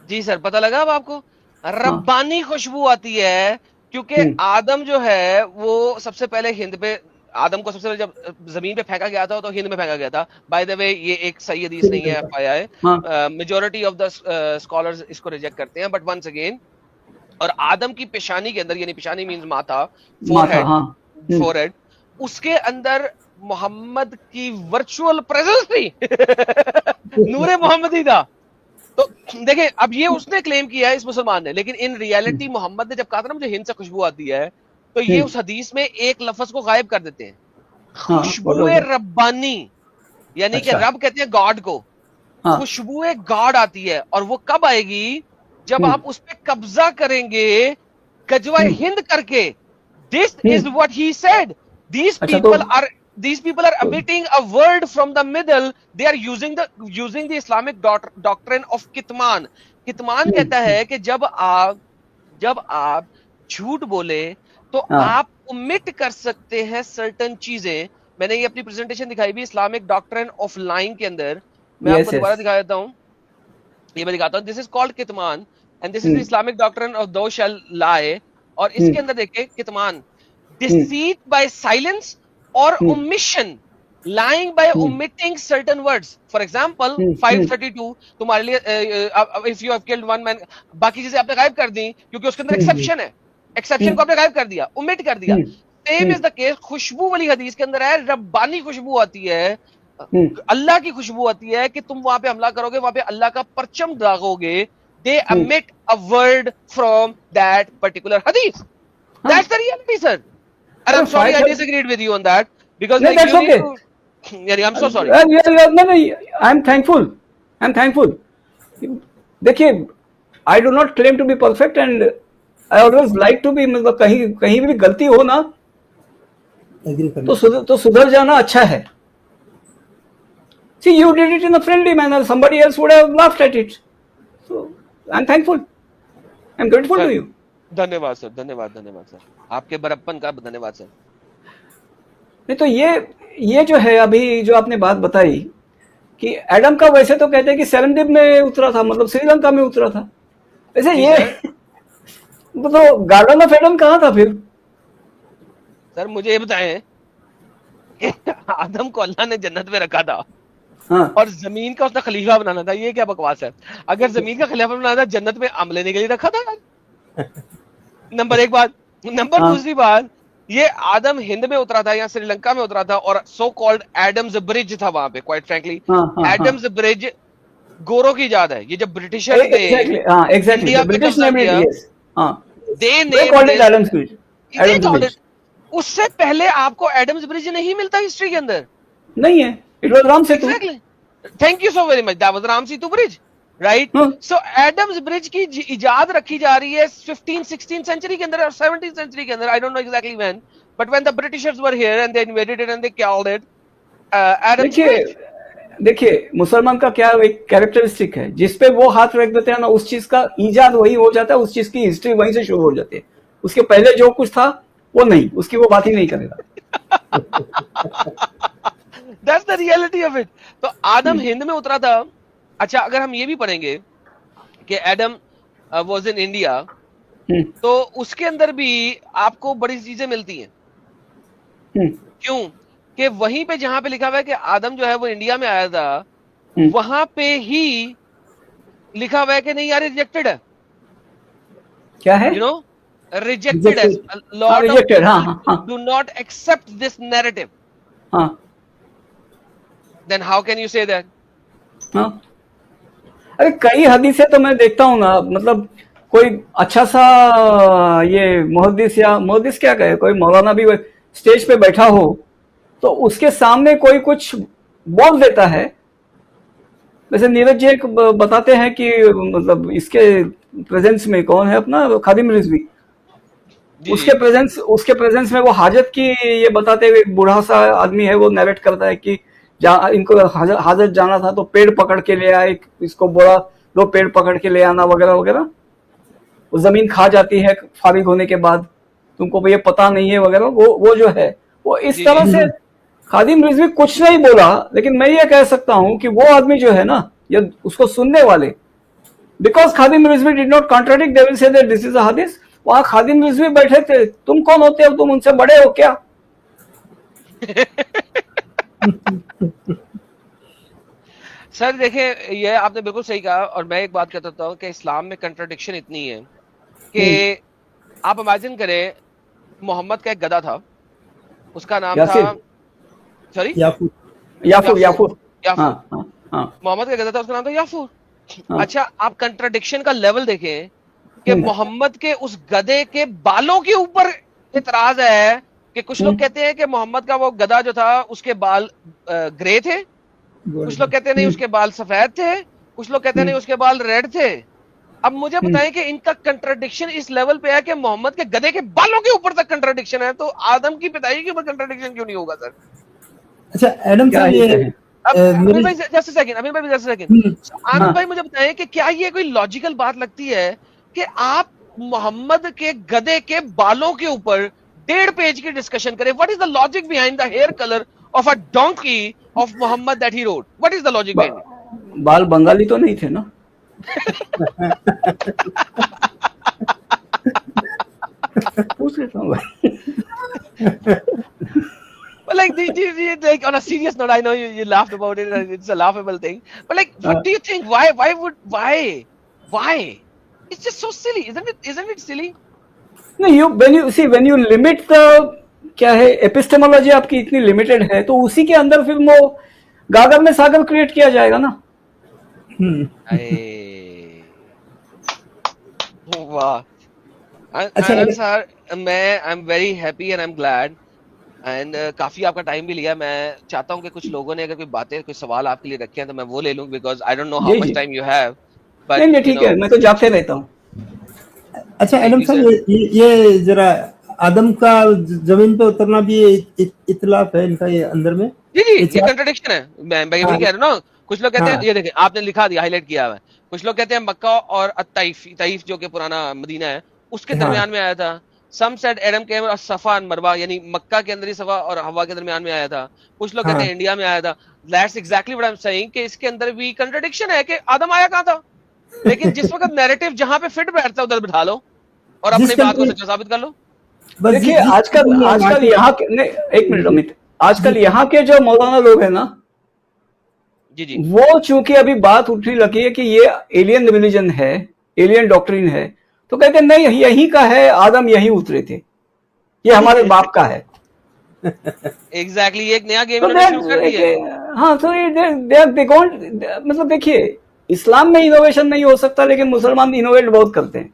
जी सर, पता लगा अब आपको? रब्बानी खुशबू आती है क्योंकि आदम जो है वो सबसे पहले हिंद पे, आदम को सबसे पहले जब जमीन पे फेंका गया था तो हिंद में फेंका गया था। बाय द वे ये एक सही हदीस नहीं है, FYI। Majority of the scholars इसको रिजेक्ट करते हैं, बट वंस अगेन, और आदम की पेशानी के अंदर, यानी पेशानी मींस माथा, फोरहेड, उसके अंदर मोहम्मद की वर्चुअल प्रेजेंस थी। नूरे मोहम्मदी था। तो देखिए, अब ये उसने क्लेम किया है इस मुसलमान ने, लेकिन इन रियलिटी मोहम्मद ने जब कहा था ना मुझे हिंद से खुशबू आती है, तो ये उस हदीस में एक लफ्ज को गायब कर देते हैं, खुशबुए रब्बानी, यानी कि रब कहते हैं गॉड को, खुशबुए गॉड आती है। और वो कब आएगी? जब आप उस पे कब्जा करेंगे गजवा हिंद करके। This is what he said. These people are emitting a word from the middle. They are using the Islamic doctrine of kitman. कितमान कहता है कि जब आप झूठ बोले तो आप उमिट कर सकते हैं सर्टन चीजें। मैंने ये अपनी प्रेजेंटेशन दिखाई भी इस्लामिक डॉक्ट्रिन ऑफ लाइंग के अंदर, मैं आपको दोबारा दिखा देता हूँ। ये मैं दिखाता हूँ। This is called kitman and this is Islamic doctrine of thou shall lie. और इसके अंदर देखिए कितमान, डिसीट बाय साइलेंस और omission, lying by omitting certain words. For example, 532 तुम्हारे लिए if you have killed one man, बाकी चीजें आपने गायब कर दी क्योंकि उसके अंदर एक्सेप्शन है, एक्सेप्शन को आपने गायब कर दिया, ओमिट कर दिया। सेम इज द केस खुशबू वाली हदीस के अंदर है, रब्बानी खुशबू आती है, अल्लाह की खुशबू आती है कि तुम वहां पे हमला करोगे, वहां पे अल्लाह का परचम दागोगे। They emit a word from that particular hadith. That's the reality, sir. And I'm sorry I disagreed with you on that because no, like, that's okay. I'm so sorry. No, I'm thankful. देखिए, I do not claim to be perfect and I always like to be, मतलब कहीं भी गलती हो ना तो सुधर जाना अच्छा है। See, you did it in a friendly manner. Somebody else would have laughed at it. So I'm thankful. I'm grateful to you. धन्यवाद सर, धन्यवाद सर, आपके बड़प्पन का धन्यवाद सर। नहीं तो ये जो है अभी जो आपने बात बताई कि एडम का, वैसे तो कहते हैं कि सेरेंडिप में उतरा था, मतलब श्रीलंका में उतरा था। वैसे ये तो गार्डन ऑफ एडम कहाँ था फिर? सर मुझे ये बताएं, आदम को अल्लाह ने जन्नत में रखा था और जमीन का उसने खलीफा बनाना था, ये क्या बकवास है? अगर जमीन का खलीफा बनाना था, जन्नत में आम लेने के लिए रखा था। नंबर एक बात। नंबर दूसरी बात, ये आदम हिंद में उतरा था या श्रीलंका में उतरा था, और सो कॉल्ड एडम्स ब्रिज था वहां पे, क्वाइट फ्रैंकली। एडम्स ब्रिज गोरों की इजाद है। ये जब ब्रिटिशर ने इंडिया पे कब्जा किया, they named it। उससे पहले आपको एडम्स ब्रिज नहीं मिलता हिस्ट्री के अंदर, नहीं है, it was Ram Setu. Exactly, thank you so very much, that was Ram Setu bridge, right. So Adam's bridge की इजाद रखी जा रही है 15th-16th सेंचुरी के अंदर और 17th सेंचुरी के अंदर, I don't know exactly when, but when the Britishers were here and they invaded it and they called it Adam's bridge. देखिए मुसलमान का क्या एक कैरेक्टरिस्टिक है, जिस पे वो हाथ रख देते हैं ना, उस चीज का ईजाद वही हो जाता है, उस चीज की हिस्ट्री वहीं से शुरू हो जाती है। उसके पहले जो कुछ था वो नहीं, उसकी वो बात ही नहीं करेगा। That's the reality of it। तो आदम हिंद में उतरा था। अच्छा, अगर हम ये भी पढ़ेंगे कि एडम वाज इन इंडिया, तो उसके अंदर भी आपको बड़ी चीजें मिलती हैं। क्यों? कि वहीं पे जहां पे लिखा हुआ है कि आदम जो है वो इंडिया में आया था, वहां पे ही लिखा हुआ है कि नहीं यार रिजेक्टेड है। क्या है? यू नो, रिजेक्टेड है, lord do not accept this narrative. Then how can you say that? अरे कई हदीसें तो मैं देखता हूँ ना, मतलब कोई अच्छा सा ये मुहद्दिस या मुहद्दिस क्या कहे, कोई मौलाना भी स्टेज पे बैठा हो तो उसके सामने कोई कुछ बोल देता है। वैसे नीरज जी एक बताते हैं कि मतलब इसके प्रेजेंस में कौन है अपना खादिम रिजवी, उसके प्रेजेंस में वो हाजत की ये बताते हुए एक बूढ़ा सा आदमी है, वो नरेट करता है कि इनको हाजत जाना था तो पेड़ पकड़ के ले आए, इसको बोला लो पेड़ पकड़ के ले आना वगैरह वगैरह। वो जमीन खा जाती है फारिग होने के बाद, तुमको ये पता नहीं है वगैरह। वो जो है वो इस तरह से खादिम रिजवी कुछ नहीं बोला, लेकिन मैं ये कह सकता हूं कि वो आदमी जो है ना, या उसको सुनने वाले, because Khadim Rizvi did not contradict, they will say that this is a हदीस। वहां खादिम रिजवी बैठे थे, तुम कौन होते हो, तुम उनसे बड़े हो क्या? सर देखिए, ये आपने बिल्कुल सही कहा, और मैं एक बात कहता हूँ कि इस्लाम में कंट्राडिक्शन इतनी है कि आप इमेजिन करें, मोहम्मद का एक गधा था, उसका नाम था सॉरी याफूर। मोहम्मद का गधा था, उसका नाम था याफूर। अच्छा, आप कंट्राडिक्शन का लेवल देखें कि मोहम्मद के उस गधे के बालों के ऊपर इतराज है कि कुछ लोग कहते हैं कि मोहम्मद का वो गधा जो था उसके बाल ग्रे थे, कुछ लोग कहते हैं नहीं उसके बाल सफेद थे, कुछ लोग कहते हैं नहीं उसके बाल रेड थे। अब मुझे बताएं कि इनका कंट्राडिक्शन इस लेवल पे है कि मोहम्मद के गधे के बालों के ऊपर तक कंट्राडिक्शन है, तो आदम की पिताई के ऊपर कंट्राडिक्शन क्यों नहीं होगा सर? अच्छा एडम साहब, ये अमित भाई जस्ट अ सेकंड, आनंद भाई मुझे बताएं कि क्या ये कोई लॉजिकल बात लगती है कि आप मोहम्मद के गधे के बालों के ऊपर 1.5 पेज की डिस्कशन करें? What is the logic behind the hair colour of a donkey of Muhammad that he rode? What is the logic behind it? बाल बंगाली तो नहीं थे ना? पूछ लेता हूँ भाई। But like on a serious note, I know you laughed about it, and it's a laughable thing. But like, what do you think? Why? It's just so silly, isn't it? Isn't it silly? No, when you limit the क्या है epistemology आपकी इतनी limited है, तो उसी के अंदर फिर वो गागर में सागर क्रिएट किया जाएगा ना। वाह। अच्छा sir, I am very happy and I am glad, and काफी आपका टाइम भी लिया। मैं चाहता हूँ कि कुछ लोगों ने अगर कोई बातें, कोई सवाल आपके लिए रखे हैं तो मैं वो ले लूं, because I don't know how much time you have. नहीं ठीक है, मैं तो जागते रहता हूँ। अच्छा एडम साहब, ये जरा आदम का जमीन पे उतरना भी इत्तिलाफ है इनका, ये अंदर में जी ये कंट्राडिक्शन है। मैं वही कह रहा हूँ ना, कुछ लोग कहते हैं, ये देखें आपने लिखा दिया, हाईलाइट किया हुआ है, कुछ लोग कहते हैं मक्का और तईफ जो कि पुराना मदीना है उसके दरमियान में आया था। सम सेड एडम केम और सफा एंड मरवा, यानी मक्का के अंदर ही सफा और हवा के दरमियान में आया था। कुछ लोग कहते हैं इंडिया में आया था। That's exactly what I am saying कि इसके अंदर भी कंट्राडिक्शन है कि आदम आया कहां था, लेकिन जिस वक्त नैरेटिव जहां पे फिट बैठता है उधर बिठा लो और अपनी बात को सच्चा साबित कर लो। देखिए आजकल यहाँ के, एक मिनट अमित, आजकल यहाँ के जो मौलाना लोग हैं ना, जी वो चूंकि अभी बात उठी लगी है कि ये एलियन रिलीजन है, एलियन डॉक्ट्रिन है, तो कहते हैं नहीं यही का है, आदम यही उतरे थे। ये हमारे बाप का है। एग्जैक्टली एक नया गेम तो इन्होंने शुरू कर दिया है। हाँ, तो मतलब देखिए, इस्लाम में इनोवेशन नहीं हो सकता, लेकिन मुसलमान इनोवेट बहुत करते हैं।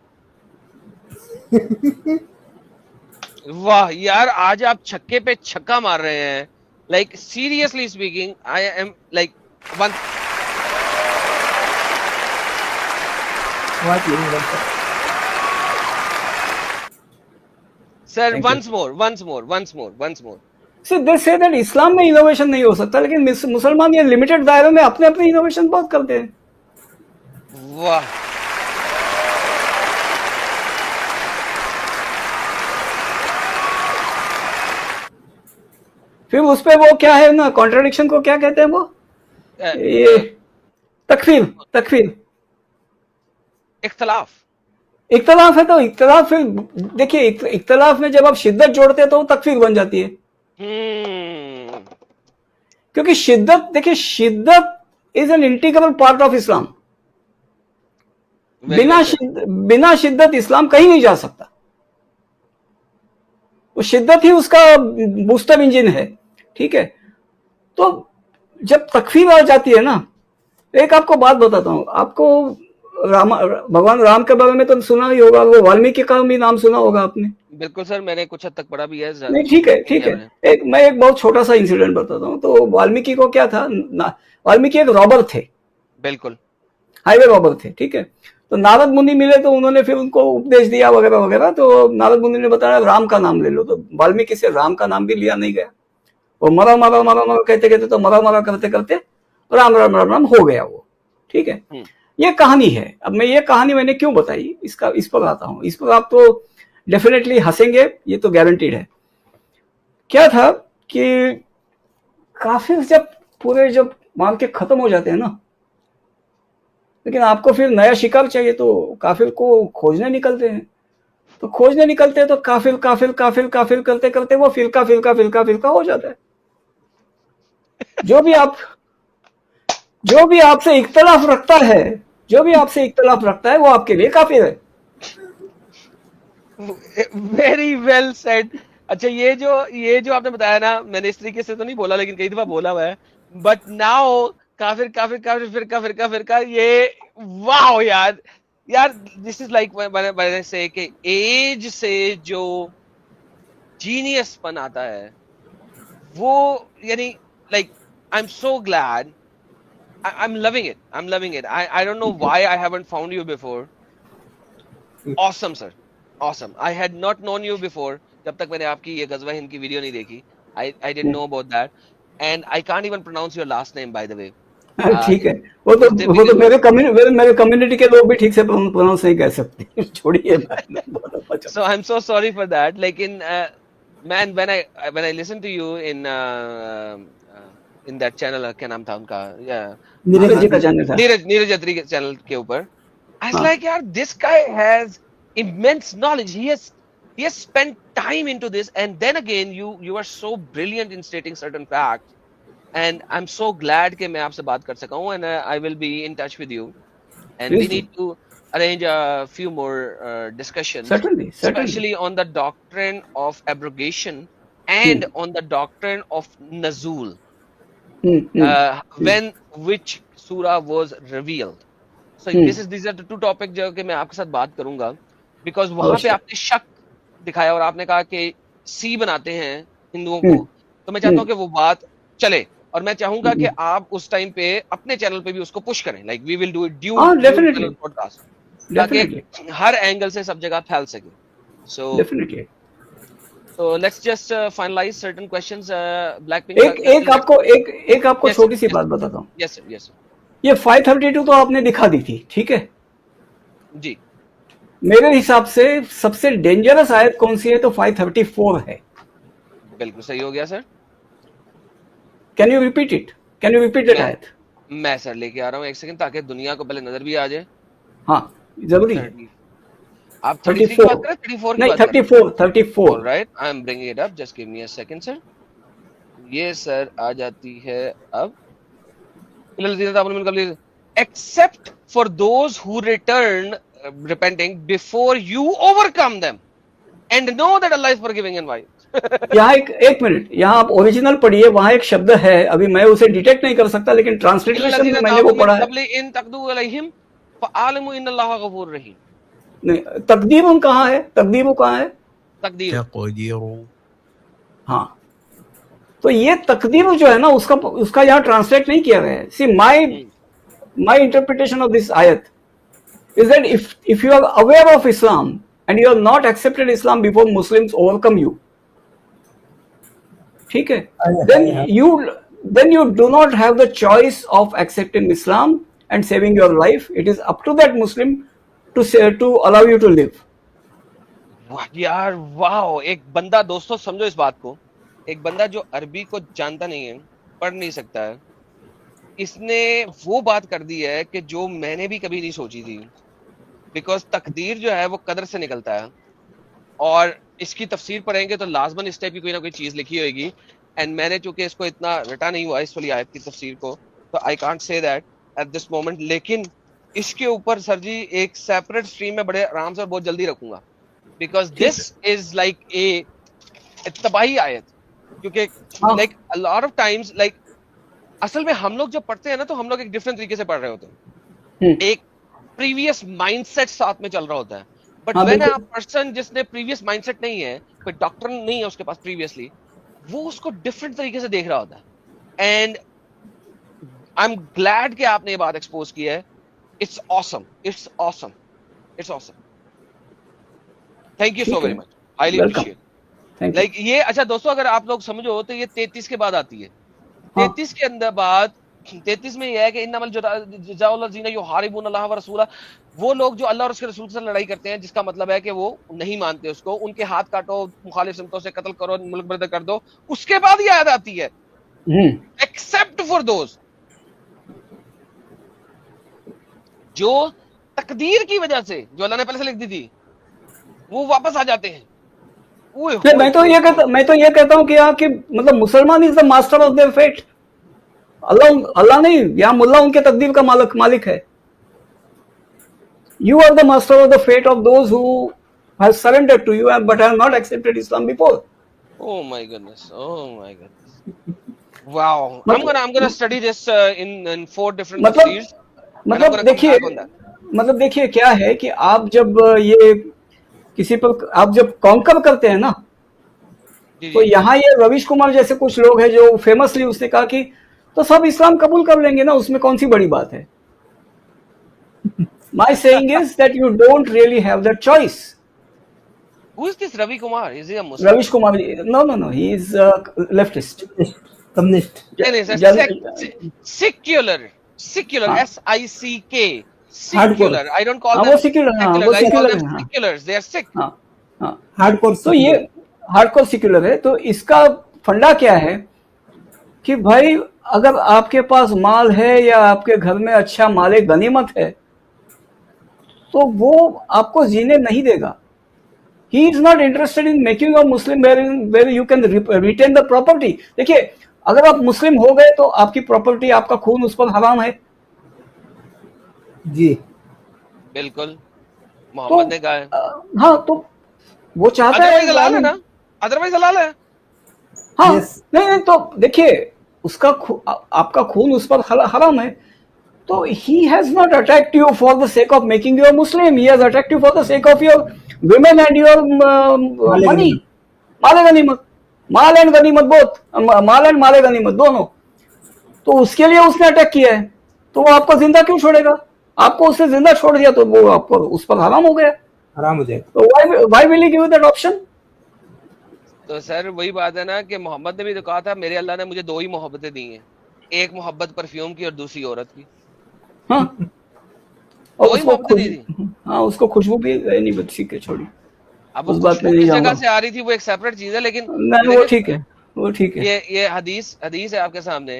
वाह यार, आज आप छक्के पे छक्का मार रहे हैं। Like seriously speaking, I am like one sir, once more. See, they say that इस्लाम में इनोवेशन नहीं हो सकता, लेकिन मुसलमान ये लिमिटेड दायरे में अपने अपने इनोवेशन बहुत करते हैं। वाह, फिर उस पे वो क्या है ना, कॉन्ट्रडिक्शन को क्या कहते हैं वो, ये तकफीर इख्तलाफ है। तो इख्तलाफ, फिर देखिए, इख्तलाफ में जब आप शिद्दत जोड़ते हैं तो वो तकफीर बन जाती है। क्योंकि शिद्दत, देखिए, शिद्दत is an integral part of Islam. बिना शिद्दत इस्लाम कहीं नहीं जा सकता। वो शिद्दत ही उसका बूस्टर इंजन है, ठीक है। तो जब तकफीर आ जाती है ना, एक आपको बात बताता हूं, आपको भगवान राम के बारे में तो सुना ही होगा, वो वाल्मीकि का भी नाम सुना होगा आपने। बिल्कुल सर, मैंने कुछ हद तक पढ़ा भी है। नहीं, ठीक है। मैं एक बहुत छोटा सा इंसिडेंट बताता हूँ। तो वाल्मीकि को क्या था, वाल्मीकि एक रॉबर थे, बिल्कुल हाईवे रॉबर थे, ठीक है। तो नारद मुनि मिले, तो उन्होंने फिर उनको उपदेश दिया वगैरह वगैरह। तो नारद मुनि ने बताया राम का नाम ले लो। तो वाल्मीकि से राम का नाम भी लिया नहीं गया। वो मरा कहते कहते, तो मरा करते करते राम राम राम राम हो गया वो, ठीक है। ये कहानी है। अब मैं ये कहानी मैंने क्यों बताई, इस पर आता हूं। इस पर आप तो डेफिनेटली हंसेंगे, ये तो गारंटीड है। क्या था कि काफिर जब मार के खत्म हो जाते हैं ना, लेकिन आपको फिर नया शिकार चाहिए, तो काफिर को खोजने निकलते हैं। तो खोजने निकलते हैं तो काफिर करते करते वो फिरका हो जाता है। जो भी आपसे इख्तलाफ रखता है वो आपके लिए काफिर है। Very well said. अच्छा, ये जो आपने बताया ना, मैंने इस तरीके से तो नहीं बोला, लेकिन कई दफा बोला हुआ है। बट नाउ काफिर फिरका, ये वाह यार, दिस इज लाइक मैंने से कि एज से जो जीनियसपन आता है, वो यानी like I am so glad, I'm loving it. I don't know why I haven't found you before. Awesome, sir. Awesome. I had not known you before. जब तक मैंने आपकी ये गज़वा हिंद की वीडियो नहीं देखी. I didn't know about that. And I can't even pronounce your last name, by the way. ठीक है, वो तो मेरे कम्युनिटी के लोग भी ठीक से प्रोनाउंस नहीं कर सकते। छोड़िए। So I'm so sorry for that. लेकिन man, when I listen to you in that channel, क्या नाम था उनका, नीरज जी का चैनल था, नीरज अत्री के चैनल के ऊपर, I was like, यार, this guy has immense knowledge. He has spent time into this, and then again, you are so brilliant in stating certain facts, and I'm so glad कि मैं आपसे बात कर सका हूँ, and I will be in touch with you, and we need to arrange a few more discussions, certainly, especially on the doctrine of abrogation and on the doctrine of Nuzul. When which surah was revealed. So these are the two topics जो कि मैं आपके साथ बात करूंगा, because वहां पे आपने शक दिखाया और आपने कहा कि सी बनाते हैं हिंदुओं को, तो मैं चाहता हूं कि वो बात चले, और मैं चाहूंगा कि आप उस टाइम पे अपने चैनल पे भी उसको पुश करें, like we will do it due podcast, ताकि हर एंगल से सब जगह फैल सके. So definitely. So let's just finalize certain questions. Blackpink. एक आपको छोटी सी बात बताता हूँ. Yes sir, yes sir. ये 532 तो आपने दिखा दी थी, ठीक है जी. मेरे हिसाब से सबसे डेंजरस आयत कौन सी है, तो 534 है. बिल्कुल सही हो गया sir. Can you repeat it? Can you repeat that आयत? मैं सर लेके आ रहा हूँ, एक सेकंड, ताकि दुनिया को पहले नजर भी आ जाए. हाँ, जरूरी है. आप 33 की बात करें, 34 की नहीं, बात करें? 34. Alright, I am bringing it up, just give me a second sir. ये सर आ जाती है अब. Except for those who return repenting before you overcome them. and know that Allah is forgiving and wise. यहाँ एक minute, यहाँ आप original पढ़िए, वहां एक शब्द है, अभी मैं उसे डिटेक्ट नहीं कर सकता, लेकिन ट्रांसलेशन में मैंने वो पढ़ा है। इन तकदू अलैहिम फआलिमु इन्नल्लाह गफूर रहीम। नहीं, तकदीरुन कहाँ है? तकदीरु कहाँ है? तकदीर, हाँ, तो ये तकदीर जो है ना, उसका यहाँ ट्रांसलेट नहीं किया गया है। सी my interpretation of this ayat is that if you are aware of Islam and you have not accepted Islam before Muslims overcome you, ठीक है, then you do not have the choice of accepting Islam and saving your life. It is up to that Muslim to allow you to live. वाह यार, वाह। एक बंदा, दोस्तों समझो इस बात को, एक बंदा जो अरबी को जानता नहीं है, पढ़ नहीं सकता है, इसने वो बात कर दी है कि जो मैंने भी कभी नहीं सोची थी। बिकॉज तकदीर जो है वो कदर से निकलता है, और इसकी तफसीर पढ़ेंगे तो लाजमन इस टाइप की कोई ना कोई चीज लिखी होगी। एंड मैंने चूंकि इसको इतना रटा नहीं हुआ इस वाली आयत की तफसीर को, तो I can't say that at this moment. लेकिन इसके ऊपर सर जी एक सेपरेट स्ट्रीम में बड़े आराम से और बहुत जल्दी रखूंगा, because this is like a तबाही आयत। क्योंकि like a lot of times, like असल में हम लोग जब पढ़ते हैं ना, तो हम लोग एक डिफरेंट तरीके से पढ़ रहे होते हैं, एक प्रीवियस माइंडसेट साथ में चल रहा होता है। बट व्हेन अ पर्सन जिसने प्रीवियस माइंडसेट नहीं है, कोई डॉक्टर नहीं है उसके पास प्रीवियसली, वो उसको डिफरेंट तरीके से देख रहा होता है। एंड आई एम ग्लैड कि आपने ये बात एक्सपोज की है। It's awesome, it's awesome, it's awesome. Thank you so very much, highly appreciate. Like ये, अच्छा दोस्तों, अगर आप लोग समझो तो ये 33 के बाद आती है। 33 के अंदर बाद 33 में यह है कि इन्नमल जज़ाउल्लज़ीना युहारिबूनल्लाह व रसूला, वो लोग जो अल्लाह और उसके रसूल से लड़ाई करते हैं, जिसका मतलब है कि वो नहीं मानते उसको, उनके हाथ काटो, मुखालिफ सिमतों से कत्ल करो, मुल्क बर्द कर दो। उसके बाद ये आयत आती है, एक्सेप्ट फॉर दोज जो तकदीर की वजह से, जो अल्लाह ने पहले से लिख दी थी, वो वापस आ जाते हैं। मैं तो ये कहता हूं कि मतलब मुसलमान is the master of their fate. अल्लाह नहीं, यहाँ मुल्ला उनके तकदीर का मालिक है। You are the master of the fate of those who have surrendered to you but have not accepted Islam before. Oh my goodness, oh my goodness, wow. I'm gonna study this in 4 different tafsirs. मतलब देखिए क्या है कि आप जब ये किसी पर आप जब कॉन्कर करते हैं ना, तो यहाँ ये रवीश कुमार जैसे कुछ लोग हैं जो फेमसली उसने कहा कि तो सब इस्लाम कबूल कर लेंगे ना, उसमें कौन सी बड़ी बात है। My saying is that you don't really have that choice. Who is this Ravi Kumar? Is he a Muslim? Ravish Kumar, no, he is a leftist. Communist. Secular, S-I-C-K. Secular. I don't call them secular. I call them seculars. They are sick. Hardcore. तो ये hardcore secular है। तो इसका फंडा क्या है कि भाई अगर आपके पास माल है या आपके घर में अच्छा माले गनीमत है, तो वो आपको जीने नहीं देगा। He is not interested in making a Muslim where you can retain the property. देखिए, अगर आप मुस्लिम हो गए तो आपकी प्रॉपर्टी, आपका खून उस पर हराम है जी। बिल्कुल, मोहम्मद ने कहा है। हाँ, तो वो चाहता है हलाल है ना, अदरवाइज हलाल है। हाँ, नहीं, तो देखिए उसका आपका खून उस पर हराम है। तो he has not attacked you for the sake of making you a Muslim. He has attacked you for the sake of your women and your money. माले गनीमत, माल एंड गनीमत बोथ, माल एंड माले गनीमत दोनों। तो उसके लिए उसने अटैक किया है। तो वो आपको जिंदा क्यों छोड़ेगा? आपको उससे जिंदा छोड़ दिया तो वो आपको उस पर हराम हो गया, हराम हो जाएगा। तो why will he give you that option? तो सर वही बात है ना कि मोहम्मद ने भी तो कहा था, मेरे अल्लाह ने मुझे 2 ही मोहब्बतें दी हैं, एक मोहब्बत परफ्यूम की और दूसरी औरत की। हाँ, और उसको खुशबू भी नहीं बच्ची के छोड़ी। अब उस बात में नहीं जगह से आ रही थी, वो एक सेपरेट चीज है। लेकिन वो ठीक है, वो ठीक है। ये हदीस है आपके सामने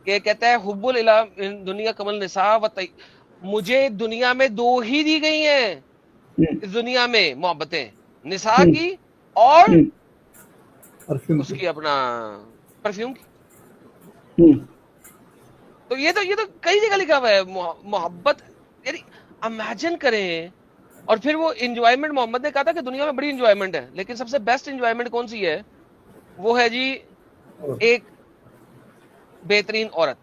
कि कहता है हुब्बुल इला दुनिया कमल निसा व मुझे दुनिया में 2 ही दी गई हैं, इस दुनिया में मोहब्बतें, निसा की और उसकी अपना परफ्यूम की। तो ये तो कई जगह लिखा हुआ है मोहब्बत। यानी इमेजिन करें और फिर वो इंजॉयमेंट, मोहम्मद ने कहा था कि दुनिया में बड़ी इंजॉयमेंट है, लेकिन सबसे बेस्ट इंजॉयमेंट कौन सी है? वो है जी एक बेहतरीन औरत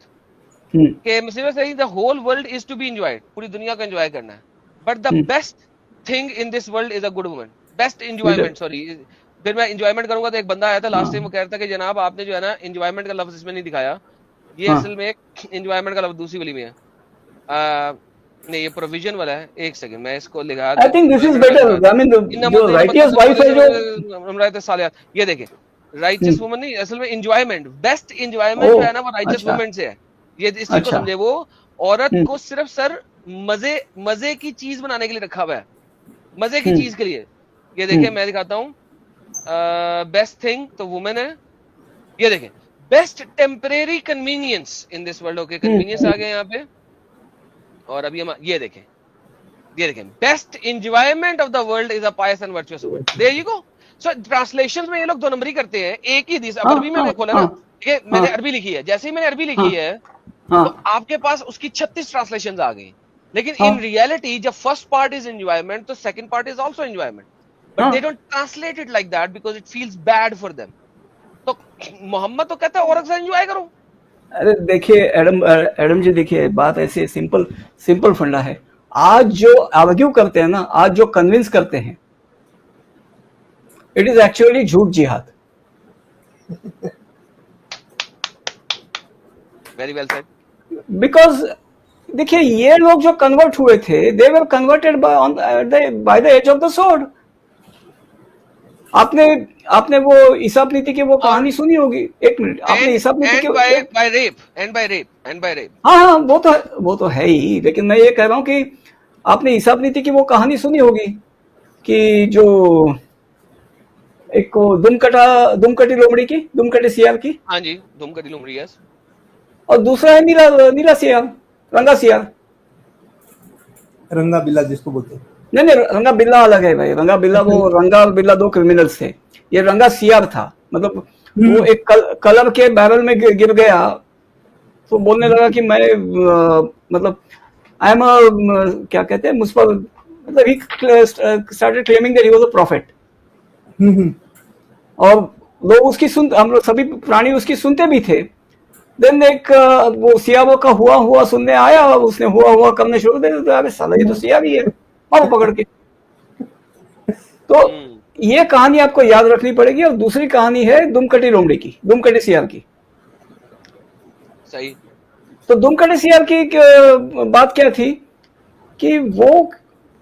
के मुसीबत से the whole world is to be enjoyed, पूरी दुनिया को एंजॉय करना है, but the best thing in this world is a good woman. Best enjoyment, sorry, फिर मैं एंजॉयमेंट करूंगा तो एक बंदा आया था लास्ट टाइम, वो कह रहा था कि जनाब आपने जो है ना एंजॉयमेंट का लफ्ज इसमें नहीं दिखाया, ये असल में एक एंजॉयमेंट का लफ्ज दूसरी वाली में है, नहीं ये प्रोविजन वाला है। एक सेकंड मैं इसको लिखा, I think this is better. I mean जो राइटियस वाइफ है जो, ये देखें राइचियस वुमन नहीं, असल में एंजॉयमेंट, बेस्ट एंजॉयमेंट जो है ना वो राइचियस वुमन से है। ये इस चीज को समझे, वो औरत को सिर्फ सर मजे की चीज बनाने के लिए रखा हुआ है, मजे की चीज के लिए। ये देखिए मैं दिखाता हूँ, बेस्ट थिंग तो वुमेन है। ये देखें best temporary convenience in this world, okay convenience आ गया यहाँ पे। और अभी हम ये देखें best enjoyment of the world is a pious and virtuous woman. There you go. So translation में ये लोग दो नंबरी करते हैं, एक ही दिस अरबी में खोला ना, ये मैंने अरबी लिखी है, जैसे ही मैंने अरबी लिखी है तो आपके पास उसकी 36 ट्रांसलेशंस आ गई, लेकिन इन रियलिटी जब फर्स्ट पार्ट इज एंजॉयमेंट तो second part is also enjoyment, but they don't translate it like that because it feels bad for them. तो मोहम्मद तो कहता है औरत से एंजॉय करो। अरे देखिए एडम जी, देखिए बात ऐसी सिंपल फंडा है। आज जो आर्ग्यू करते हैं ना, आज जो कन्विंस करते हैं, इट इज एक्चुअली झूठ जिहाद। Very well said. बिकॉज देखिए ये लोग जो कन्वर्ट हुए थे, they were converted by the edge of the sword. आपने वो ईसाप नीति की वो कहानी सुनी होगी। एक मिनट, आपने ईसाप नीति की बाय रेप। हाँ वो तो है ही, लेकिन मैं ये कह रहा हूं कि आपने ईसाप नीति की वो कहानी सुनी होगी कि जो एक को दुमकटी लोमड़ी की, दुमकटी सियार की। हाँ जी, दुमकटी लोमड़ी, यस। और दूसरा है नीला सियार, रंगा सियार, रंगा बिल्ला जिसको बोलते हैं। नहीं रंगा बिल्ला अलग है भाई। रंगा बिल्ला वो रंगा बिल्ला दो क्रिमिनल्स थे, ये रंगा सियार था। मतलब वो एक कलर के बैरल में गिर गया तो बोलने लगा कि मैं मतलब आई एम क्या कहते हैं मुझ पर, मतलब he started claiming that he was a profit. और लोग उसकी हम लोग सभी प्राणी उसकी सुनते भी थे। देन एक वो सियाबो का हुआ सुनने आया और उसने हुआ करने शुरू कर दिया। अरे साला ये तो सिया भी है, मारो पकड़ के। तो ये कहानी आपको याद रखनी पड़ेगी। और दूसरी कहानी है दुमकटी लोमड़ी की, दुमकटी सियार की। सही। तो दुमकटी सियार की बात क्या थी कि वो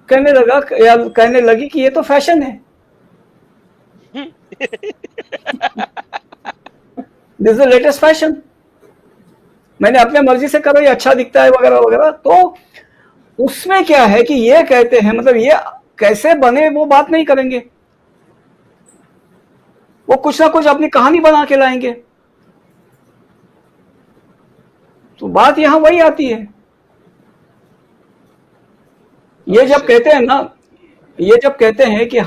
कहने लगी कि ये तो फैशन है, this is the latest fashion, मैंने अपने मर्जी से करो, ये अच्छा दिखता है वगैरह वगैरह। तो उसमें क्या है कि ये कहते हैं, मतलब ये कैसे बने वो बात नहीं करेंगे, वो कुछ ना कुछ अपनी कहानी बना के लाएंगे। तो बात यहां वही आती है। ये जब कहते हैं कि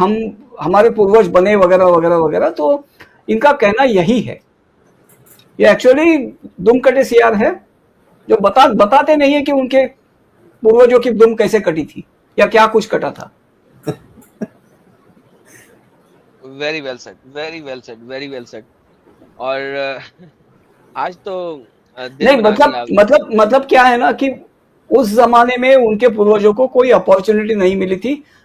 हमारे पूर्वज बने वगैरह वगैरह वगैरह, तो इनका कहना यही है। ये एक्चुअली दुमकटे सियार है जो बताते नहीं है कि उनके पूर्वजों की दुम कैसे कटी थी या क्या कुछ कटा था। Very well said. और आज तो नहीं, मतलब क्या है ना कि उस जमाने में उनके पूर्वजों को कोई अपॉर्चुनिटी नहीं मिली थी